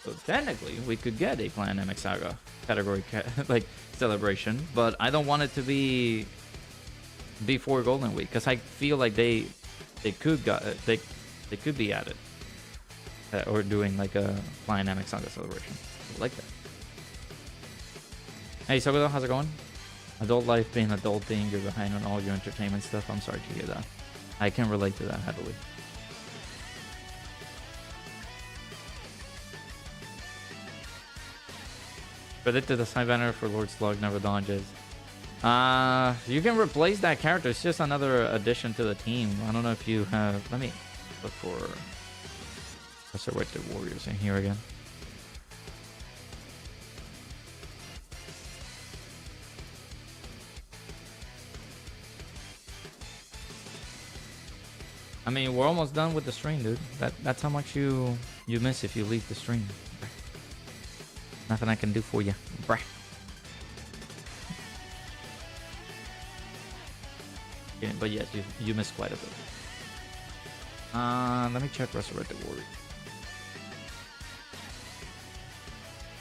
So technically, we could get a Planet Namek Saga category like celebration, but I don't want it to be before Golden Week because I feel like they could be added or doing like a Planet Namek Saga celebration. I like that. Hey Sogodo, how's it going? Adult life being adulting, you're behind on all your entertainment stuff. I'm sorry to hear that. I can relate to that heavily. Predicted the side banner for Lord Slug never dodges. You can replace that character. It's just another addition to the team. I don't know if you have... Let me look for Resurrected Warriors in here again. I mean, we're almost done with the stream, dude. That's how much you miss if you leave the stream. Nothing I can do for you, bruh. Yeah, but yes, you missed quite a bit. Let me check Resurrected Warrior.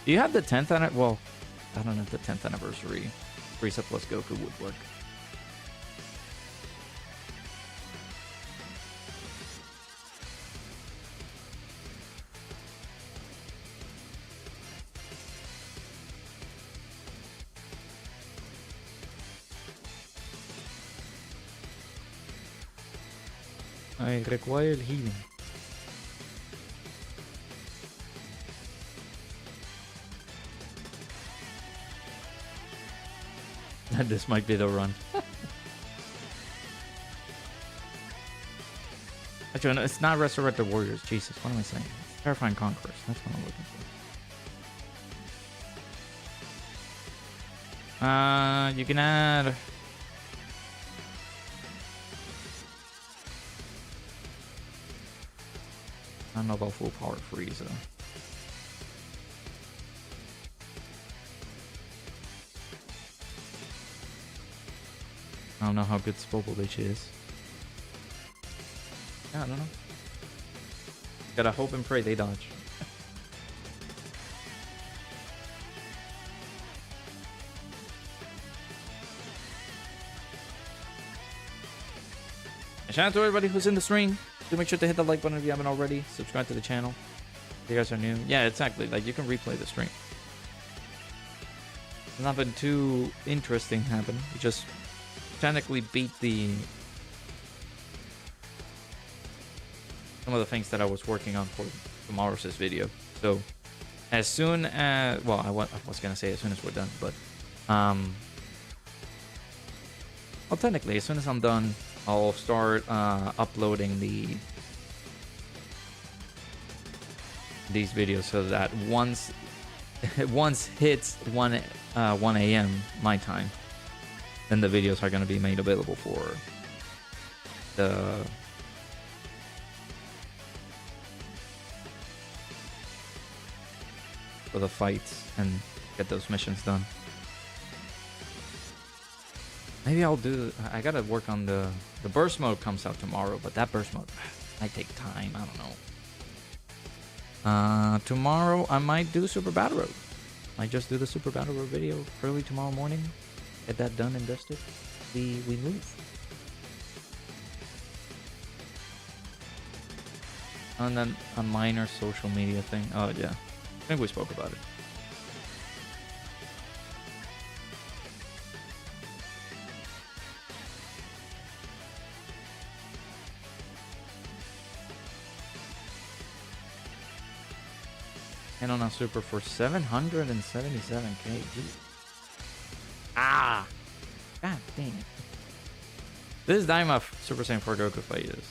Do you have the 10th anniversary? Well, I don't know if the 10th anniversary Frieza plus Goku would work. I require healing. This might be the run. Actually, no, it's not Resurrected Warriors. Jesus, what am I saying? It's Terrifying Conquerors. That's what I'm looking for. You can add... I don't know about full power Frieza. I don't know how good Spopovich is. Yeah, I don't know. Gotta hope and pray they dodge. And shout out to everybody who's in the stream. Do make sure to hit the like button if you haven't already. Subscribe to the channel if you guys are new. Yeah, exactly. Like, you can replay the stream. Nothing too interesting happened. We just technically beat some of the things that I was working on for tomorrow's video. So as soon as... Well, I was going to say as soon as we're done, but... Well, technically, as soon as I'm done, I'll start uploading these videos so that once hits 1 a.m. my time, then the videos are going to be made available for the fights and get those missions done. Maybe I'll do... I gotta work on the burst mode comes out tomorrow, but that burst mode might take time. I don't know. Tomorrow I might do Super Battle Road. Might just do the Super Battle Road video early tomorrow morning. get that done and dusted, we move. And then a minor social media thing. Oh yeah, I think we spoke about it. And on a super for 777k. Geez. Ah! God dang it. This Daima Super Saiyan 4 Goku fight is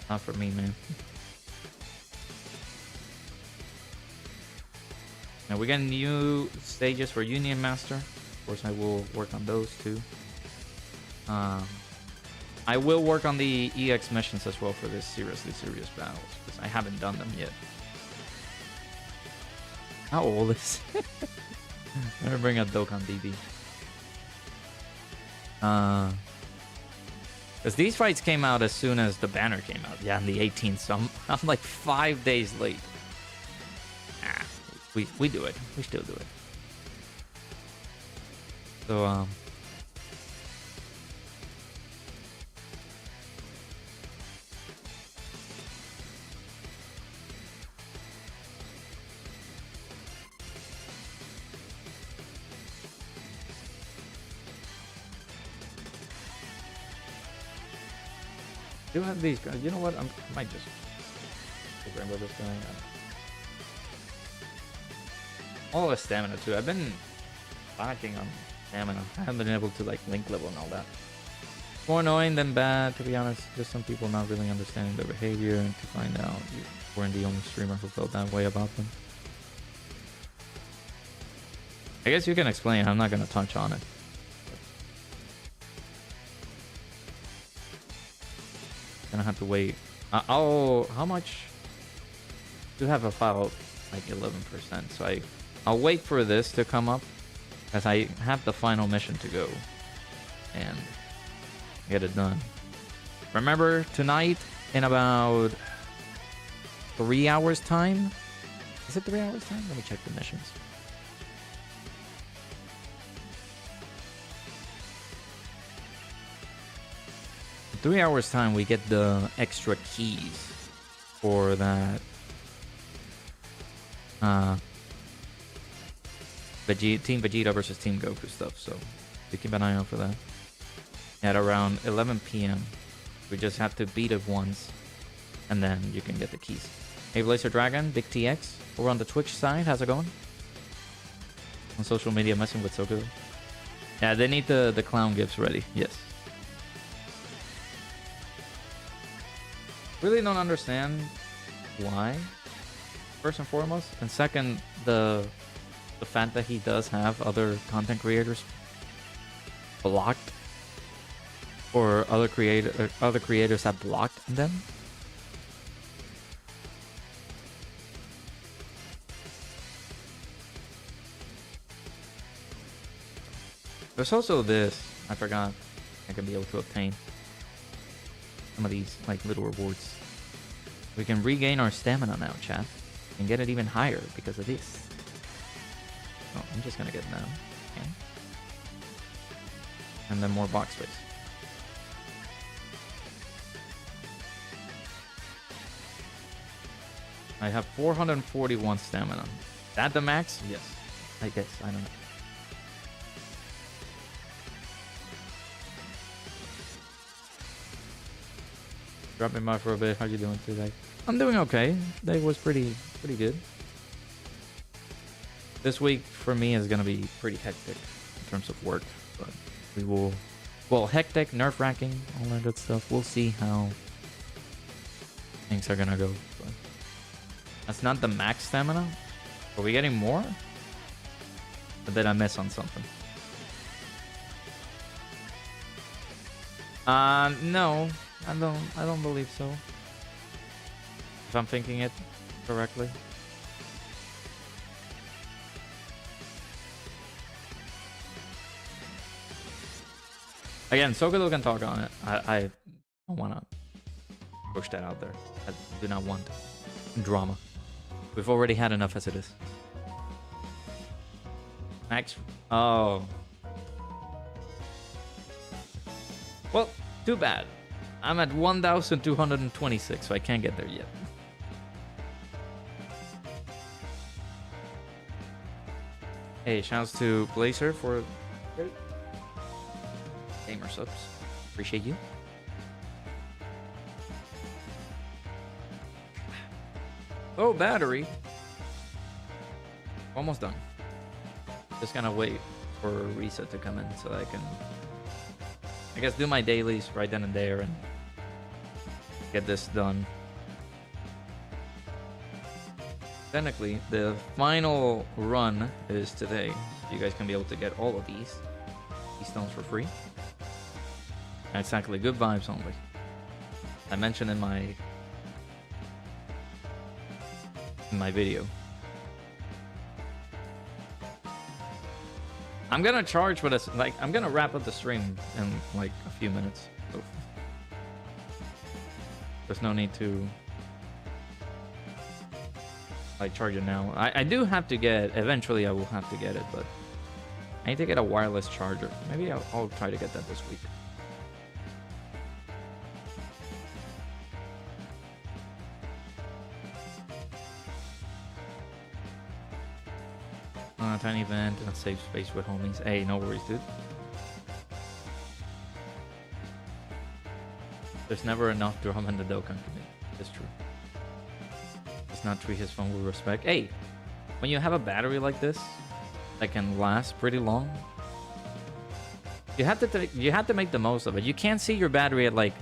not for me, man. Now we got new stages for Union Master. Of course, I will work on those too. I will work on the EX missions as well for this seriously serious battles because I haven't done them yet. How old is it? I'm gonna bring up Dokkan DB. Because these fights came out as soon as the banner came out. Yeah, on the 18th, so I'm like 5 days late. Ah, we do it. We still do it. So, do have these guys. You know what? I might just program with this guy. All the stamina too. I've been lacking on stamina. I haven't been able to like link level and all that. More annoying than bad, to be honest. Just some people not really understanding their behavior, and to find out you weren't the only streamer who felt that way about them. I guess you can explain. I'm not gonna touch on it. Gonna have to wait. How much? Do have about like 11%. So I'll wait for this to come up, as I have the final mission to go and get it done. Remember, tonight in about 3 hours time. Is it 3 hours time? Let me check the missions. In 3 hours time, we get the extra keys for that Team Vegeta versus Team Goku stuff, so you keep an eye out for that. At around 11 p.m. We just have to beat it once, and then you can get the keys. Hey Blazer Dragon, Big TX, over on the Twitch side, how's it going? On social media messing with Soku. Yeah, they need the clown gifts ready, yes. Really don't understand why, first and foremost, and second, the fact that he does have other content creators blocked, or other creators have blocked them. There's also this, I forgot, I can be able to obtain some of these like little rewards. We can regain our stamina now, chat, and get it even higher because of this. Oh, I'm just gonna get now. Okay. And then more box space. I have 441 stamina. That the max? Yes. I guess. I don't know. Dropping by for a bit. How you doing today? I'm doing okay. Today was pretty good. This week for me is gonna be pretty hectic in terms of work, but we will, well, hectic, nerve-wracking, all that good stuff. We'll see how things are gonna go. But that's not the max stamina. Are we getting more? Or did I miss on something? No, I don't believe so. If I'm thinking it correctly. Again, Sokodo can talk on it. I don't want to push that out there. I do not want drama. We've already had enough as it is. Max. Oh, Well, too bad. I'm at 1,226, so I can't get there yet. Hey, shouts to Blazer for gamer subs. Appreciate you. Oh, battery. Almost done. Just gonna wait for a reset to come in so I can, I guess, do my dailies right then and there and get this done. Technically, the final run is today. So you guys can be able to get all of these stones for free. Exactly, good vibes only. I mentioned in my video. I'm gonna charge for this, like, I'm gonna wrap up the stream in like a few minutes. So there's no need to like charge it now. I do have to get, eventually I will have to get it, but I need to get a wireless charger. Maybe I'll try to get that this week. Tiny event and a safe space with homies. Hey, no worries, dude. There's never enough drum in the Dokkan community. It's true. Let's not treat his phone with respect. Hey, when you have a battery like this that can last pretty long, you have to make the most of it. You can't see your battery at like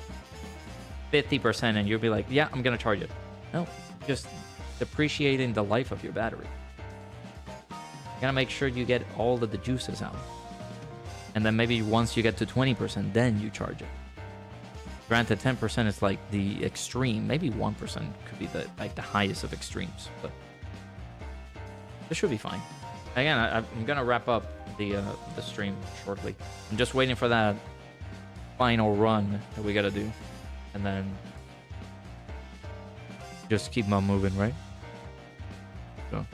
50% and you'll be like, yeah, I'm gonna charge it. No, just depreciating the life of your battery. You gotta make sure you get all of the juices out. And then maybe once you get to 20%, then you charge it. Granted, 10% is like the extreme. Maybe 1% could be the highest of extremes. But this should be fine. Again, I'm gonna wrap up the stream shortly. I'm just waiting for that final run that we gotta do. And then just keep on moving, right? So.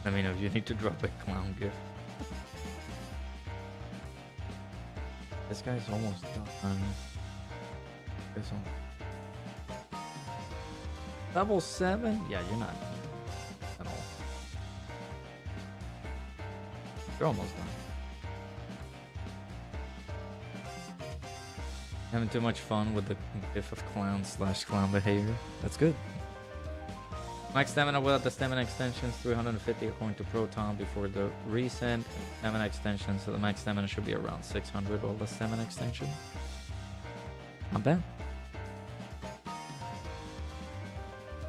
Let me know if you need to drop a clown gift. This guy's almost done. This one. Level 7? Yeah, you're not at all. You're almost done. Having too much fun with the gift of clown/clown behavior. That's good. Max stamina without the stamina extensions, 350 according to Proton before the recent stamina extension. So the max stamina should be around 600 all the stamina extension. Not bad.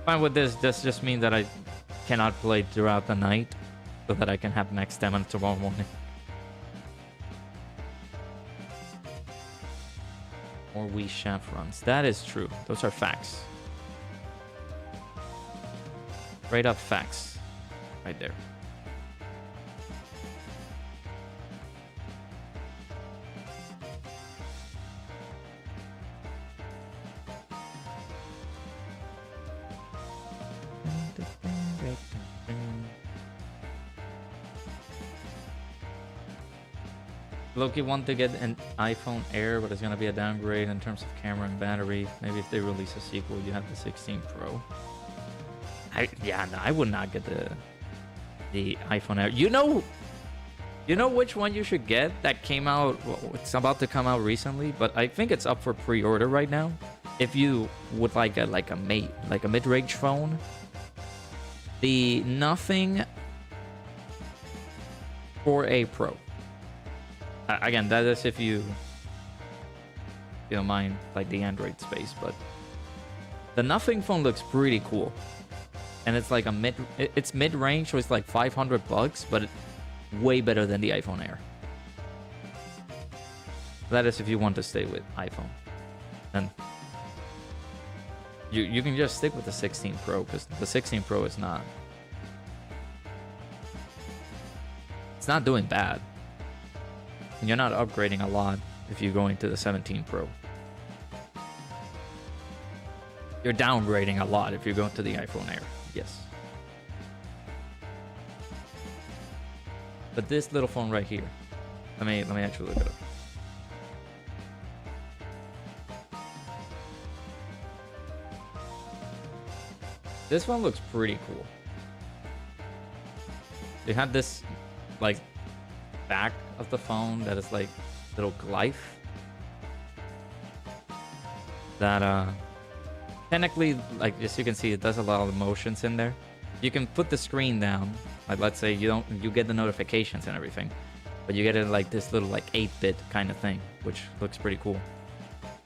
Fine with this. This just means that I cannot play throughout the night so that I can have max stamina tomorrow morning. More Wii Shaft runs. That is true. Those are facts. Straight up facts. Right there. Loki want to get an iPhone Air, but it's gonna be a downgrade in terms of camera and battery. Maybe if they release a sequel, you have the 16 Pro. Yeah, no, I would not get the iPhone Air. You know which one you should get that came out? Well, it's about to come out recently, but I think it's up for pre-order right now. If you would like a mid-range phone, the Nothing 4A Pro. Again, that is if you don't mind like the Android space, but the Nothing phone looks pretty cool. And it's like it's mid-range, so it's like $500, but it's way better than the iPhone Air. That is if you want to stay with iPhone. And you can just stick with the 16 Pro, because the 16 Pro is not... It's not doing bad. And you're not upgrading a lot if you're going to the 17 Pro. You're downgrading a lot if you're going to the iPhone Air. Yes. But this little phone right here. Let me actually look it up. This one looks pretty cool. They have this like back of the phone that is like little glyph that technically, like, as you can see, it does a lot of motions in there. You can put the screen down, like let's say you get the notifications and everything, but you get it like this little like 8-bit kind of thing, which looks pretty cool.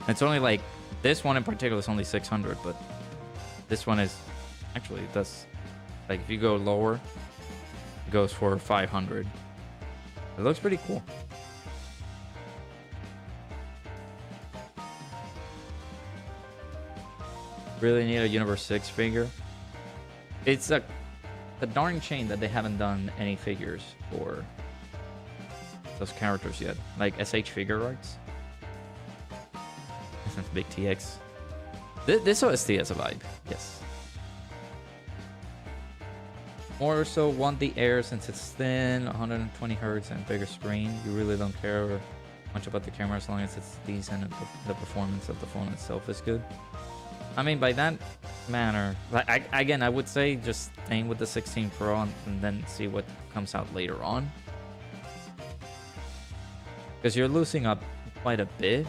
And it's only like this one in particular is only 600, but this one is actually, it does, like, if you go lower, it goes for 500. It looks pretty cool. Really need a Universe 6 figure. It's a darn shame that they haven't done any figures for those characters yet. Like SH Figure Arts. Big TX. This OST has a vibe, yes. More so want the Air since it's thin, 120 Hz and bigger screen. You really don't care much about the camera as long as it's decent and the performance of the phone itself is good. I mean, by that manner, like, again, I would say just staying with the 16 Pro and then see what comes out later on. Because you're losing up quite a bit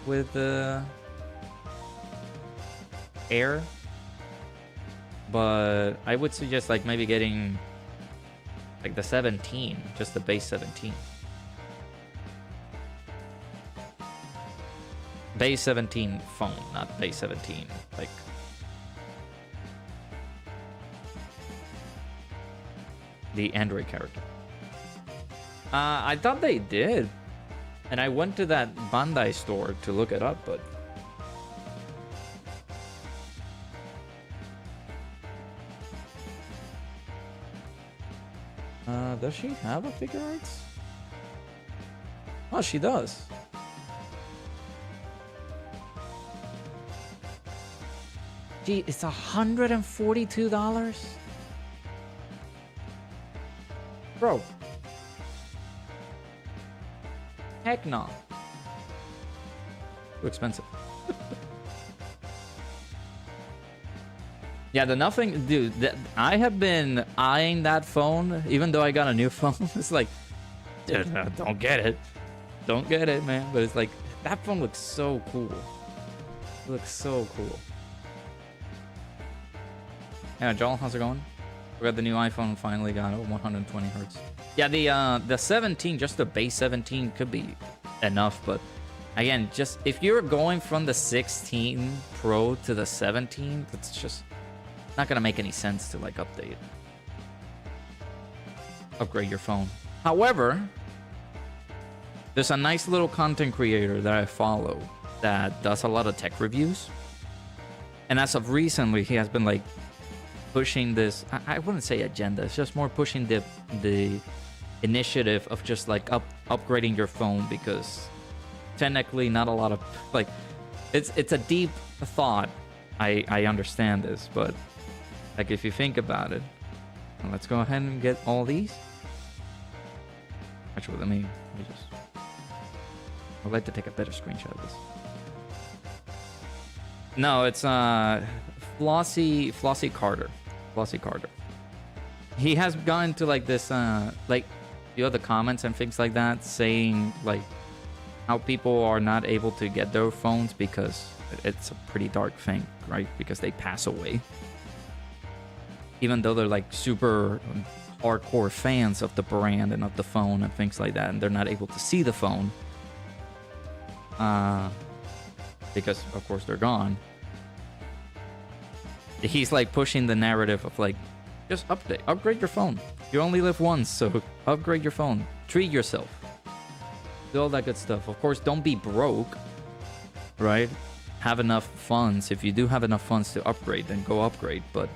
with the Air. But I would suggest like maybe getting like the 17, just the base 17. Base 17 phone, not base 17, like... the Android character. I thought they did. And I went to that Bandai store to look it up, but... does she have a figure arts? Oh, she does. Gee, it's $142? Bro. Heck no. Too expensive. Yeah, the nothing, dude, I have been eyeing that phone, even though I got a new phone. It's like, dude, don't get it. Don't get it, man. But it's like, that phone looks so cool. It looks so cool. Yeah, Joel, how's it going? We got the new iPhone, finally got it, 120 Hertz. Yeah, the 17, just the base 17 could be enough, but again, just if you're going from the 16 Pro to the 17, that's just not gonna make any sense to like upgrade your phone. However, there's a nice little content creator that I follow that does a lot of tech reviews, and as of recently, he has been like pushing this, I wouldn't say agenda, it's just more pushing the initiative of just like upgrading your phone, because technically not a lot of like, it's a deep thought. I understand this, but like if you think about it, let's go ahead and get all these. Actually, let me just, I'd like to take a better screenshot of this. No, it's Flossy Carter. Flossy Carter. He has gone to like this like the other comments and things like that, saying like how people are not able to get their phones because it's a pretty dark thing, right? Because they pass away. Even though they're like super hardcore fans of the brand and of the phone and things like that, and they're not able to see the phone because of course they're gone. He's like pushing the narrative of like, just upgrade your phone. You only live once, so upgrade your phone. Treat yourself. Do all that good stuff. Of course, don't be broke, right? Have enough funds. If you do have enough funds to upgrade, then go upgrade, but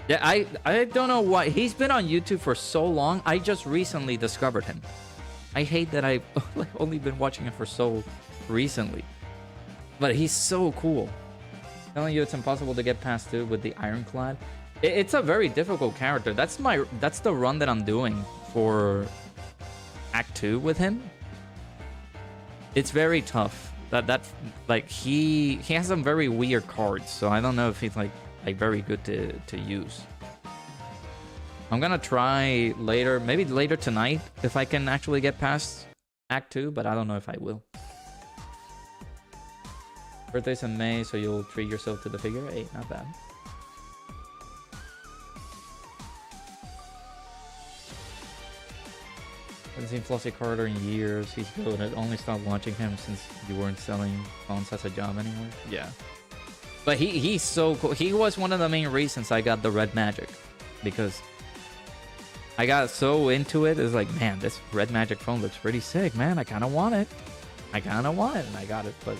yeah, I don't know why. He's been on YouTube for so long. I just recently discovered him. I hate that I've like only been watching him for so recently. But he's so cool. Telling you it's impossible to get past 2 with the Ironclad. It's a very difficult character. That's the run that I'm doing for Act 2 with him. It's very tough. Like he has some very weird cards, so I don't know if he's like very good to use. I'm gonna try later, maybe later tonight, if I can actually get past Act 2, but I don't know if I will. Birthday's in May, so you'll treat yourself to the figure 8. Not bad. Haven't seen Flossie Carter in years. He's good. I only stopped watching him since you weren't selling phones as a job anymore. Yeah. But he's so cool. He was one of the main reasons I got the Red Magic. Because I got so into it. It's like, man, this Red Magic phone looks pretty sick, man. I kind of want it. And I got it. But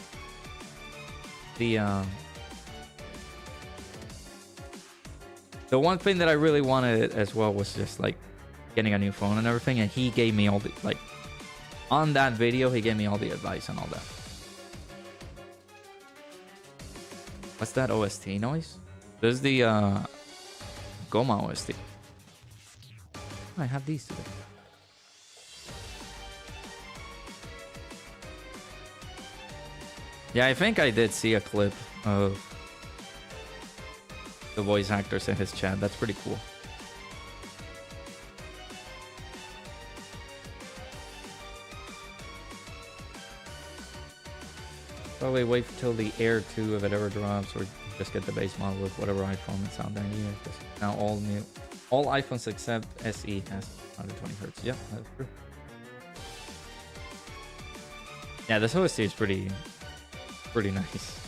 the one thing that I really wanted as well was just like getting a new phone and everything, and he gave me all the, like, on that video he gave me all the advice and all that. What's that OST noise? This is the Goma OST. I have these today. Yeah, I think I did see a clip of the voice actors in his chat. That's pretty cool. Probably wait till the Air 2 if it ever drops, or just get the base model with whatever iPhone that's out there. Now all iPhones except SE has 120 Hz. Yeah, that's true. Yeah, this OST is pretty nice.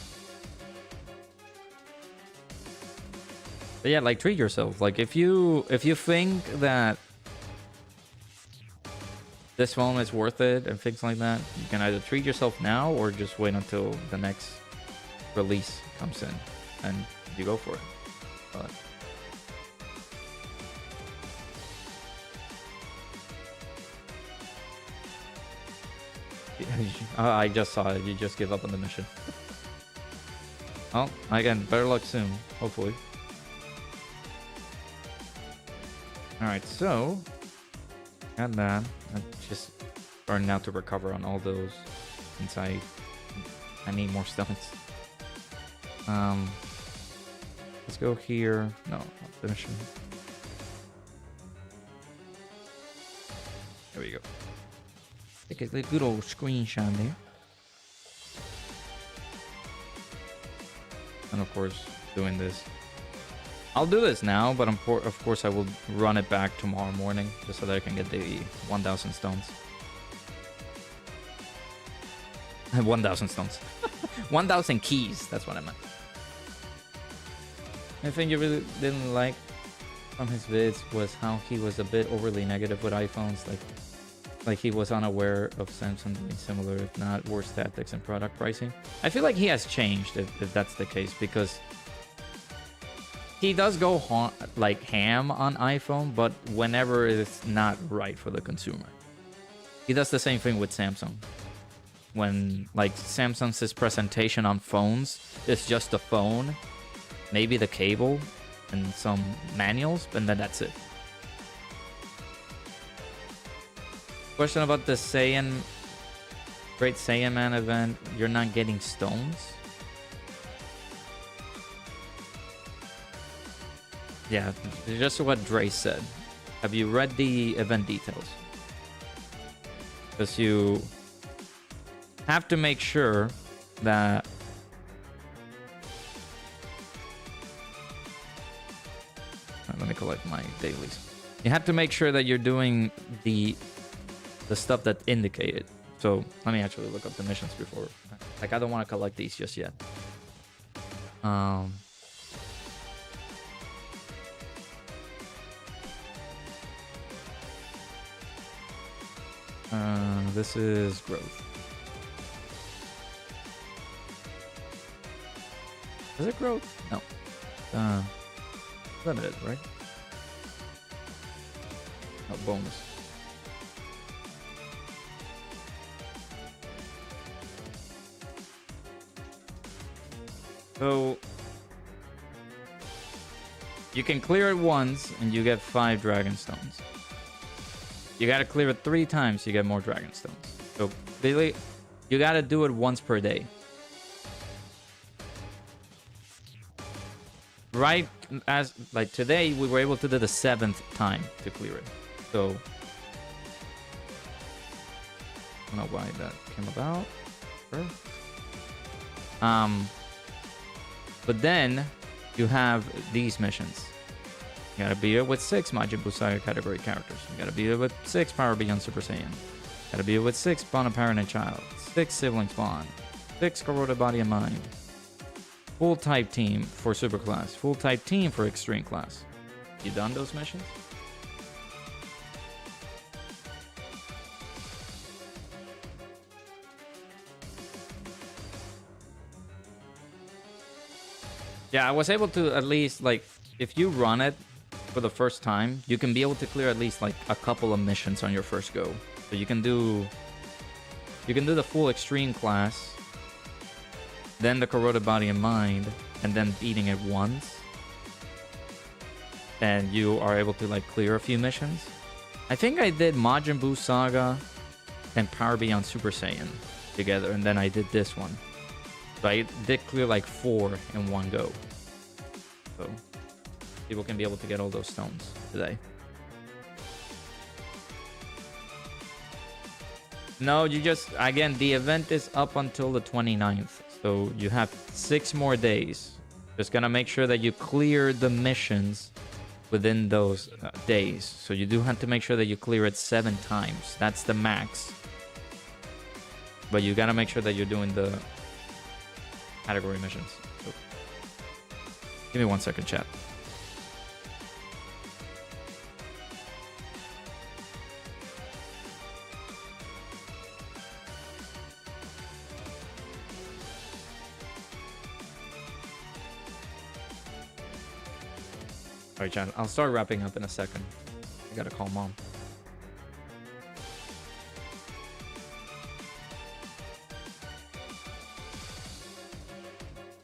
But yeah, like, treat yourself. Like, if you think that this phone is worth it and things like that, you can either treat yourself now or just wait until the next release comes in and you go for it. But I just saw it. You just give up on the mission. Oh, again, better luck soon, hopefully. Alright, so got that. I'm just starting now to recover on all those since I need more stones. Let's go here. No, not the mission. There we go. Take a good old screenshot there. And of course, doing this. I'll do this now, but of course I will run it back tomorrow morning just so that I can get the 1,000 stones. 1,000 stones. 1,000 keys, that's what I meant. I think you really didn't like from his vids was how he was a bit overly negative with iPhones, like he was unaware of Samsung doing similar, if not worse, tactics and product pricing. I feel like he has changed if that's the case, because he does go ham on iPhone, but whenever it's not right for the consumer. He does the same thing with Samsung. When, like, Samsung's presentation on phones is just the phone, maybe the cable, and some manuals, and then that's it. Question about the Great Saiyan Man event. You're not getting stones? Yeah, just what Dre said. Have you read the event details? Because you have to make sure that let me collect my dailies. You have to make sure that you're doing the stuff that indicated. So let me actually look up the missions before. Like, I don't want to collect these just yet. This is growth. Is it growth? No. Limited, right? No, bonus. So You can clear it once and you get 5 dragon stones. You gotta clear it 3 times, you get more dragon stones. So basically, you gotta do it once per day. Right as like today, we were able to do the 7th time to clear it. So I don't know why that came about. Sure. But then you have these missions. You gotta beat it with 6 Majin Buu Saga category characters. You gotta beat it with 6 Power Beyond Super Saiyan. Gotta beat it with 6 Bond of Parent and Child. 6 Siblings Bond. 6 Corroded Body and Mind. Full type team for Super Class. Full type team for Extreme Class. You done those missions? Yeah, I was able to at least, like, if you run it for the first time, you can be able to clear at least, like, a couple of missions on your first go. So you can do the full Extreme Class, then the Corroded Body and Mind, and then beating it once. And you are able to, like, clear a few missions. I think I did Majin Buu Saga and Power Beyond Super Saiyan together, and then I did this one. So I did clear like 4 in one go. So people can be able to get all those stones today. No, you just, again, the event is up until the 29th. So you have 6 more days. Just gonna make sure that you clear the missions within those days. So you do have to make sure that you clear it 7 times. That's the max. But you gotta make sure that you're doing the category missions. So, give me 1 second, chat. Alright, chat. I'll start wrapping up in a second. I gotta call mom.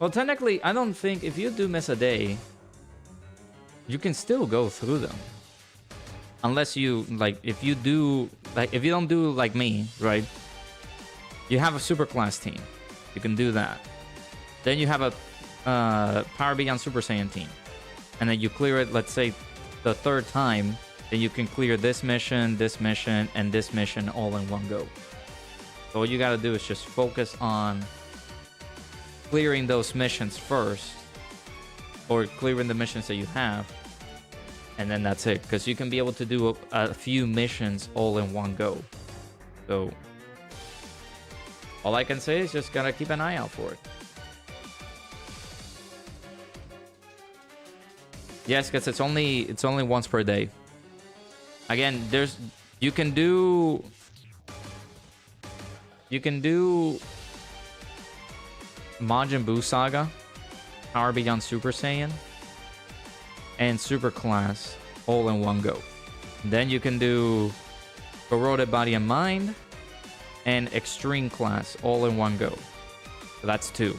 Well, technically, I don't think if you do miss a day, you can still go through them. Unless you, like, if you do, like, if you don't do like me, right? You have a super class team. You can do that. Then you have a Power Beyond Super Saiyan team. And then you clear it, let's say, the 3rd time. Then you can clear this mission, and this mission all in one go. So all you gotta do is just focus on clearing those missions first, or clearing the missions that you have, and then that's it, because you can be able to do a few missions all in one go. So all I can say is just gotta keep an eye out for it. Yes, because it's only once per day. Again, you can do Majin Buu Saga, Power Beyond Super Saiyan, and Super Class all in one go. Then you can do Corroded Body and Mind and Extreme Class all in one go. So that's 2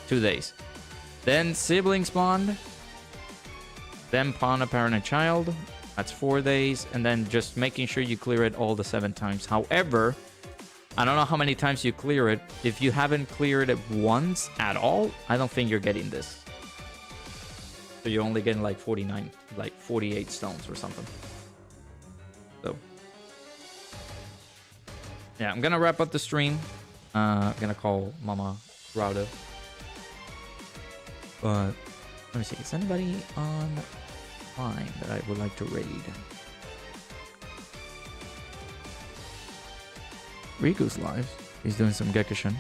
days. Then Siblings Bond, then Pawn of Parent and Child, that's 4 days, and then just making sure you clear it all the 7 times. However, I don't know how many times you clear it. If you haven't cleared it once at all, I don't think you're getting this. So you're only getting like 49, like 48 stones or something. So yeah, I'm gonna wrap up the stream. I'm gonna call Mama Rauda. But let me see, is anybody online that I would like to raid? Riku's live. He's doing some Gekushin.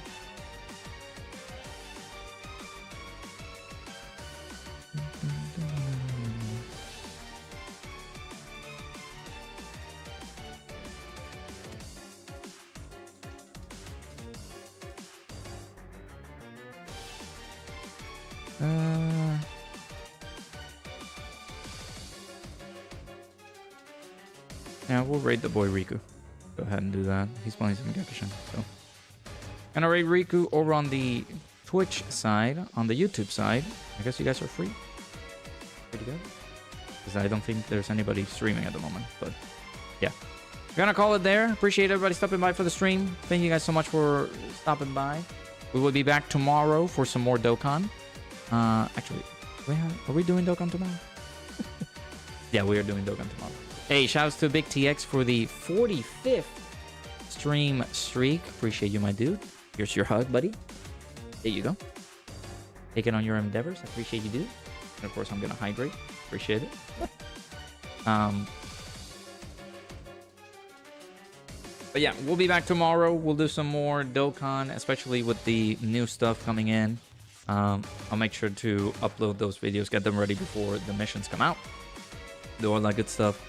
Yeah, we'll raid the boy Riku. Go ahead and do that. He's playing some Gekushin, so. Gonna raid Riku over on the Twitch side, on the YouTube side. I guess you guys are free. pretty good. Because I don't think there's anybody streaming at the moment. But yeah. We're gonna call it there. Appreciate everybody stopping by for the stream. Thank you guys so much for stopping by. We will be back tomorrow for some more Dokkan. Actually, are we doing Dokkan tomorrow? Yeah, we are doing Dokkan tomorrow. Hey, shoutouts to Big TX for the 45th stream streak. Appreciate you, my dude. Here's your hug, buddy. There you go. Take it on your endeavors. I appreciate you, dude. And of course, I'm gonna hydrate. Appreciate it. But yeah, we'll be back tomorrow. We'll do some more Dokkan, especially with the new stuff coming in. I'll make sure to upload those videos, get them ready before the missions come out. Do all that good stuff.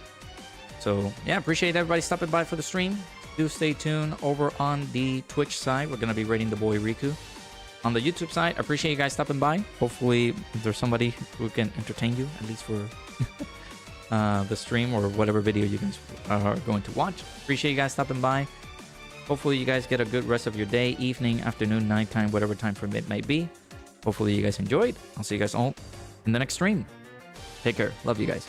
So yeah, appreciate everybody stopping by for the stream. Do stay tuned over on the Twitch side. We're going to be rating the boy Riku. On the YouTube side, I appreciate you guys stopping by. Hopefully there's somebody who can entertain you, at least for the stream or whatever video you guys are going to watch. Appreciate you guys stopping by. Hopefully you guys get a good rest of your day, evening, afternoon, nighttime, whatever time frame it might be. Hopefully you guys enjoyed. I'll see you guys all in the next stream. Take care. Love you guys.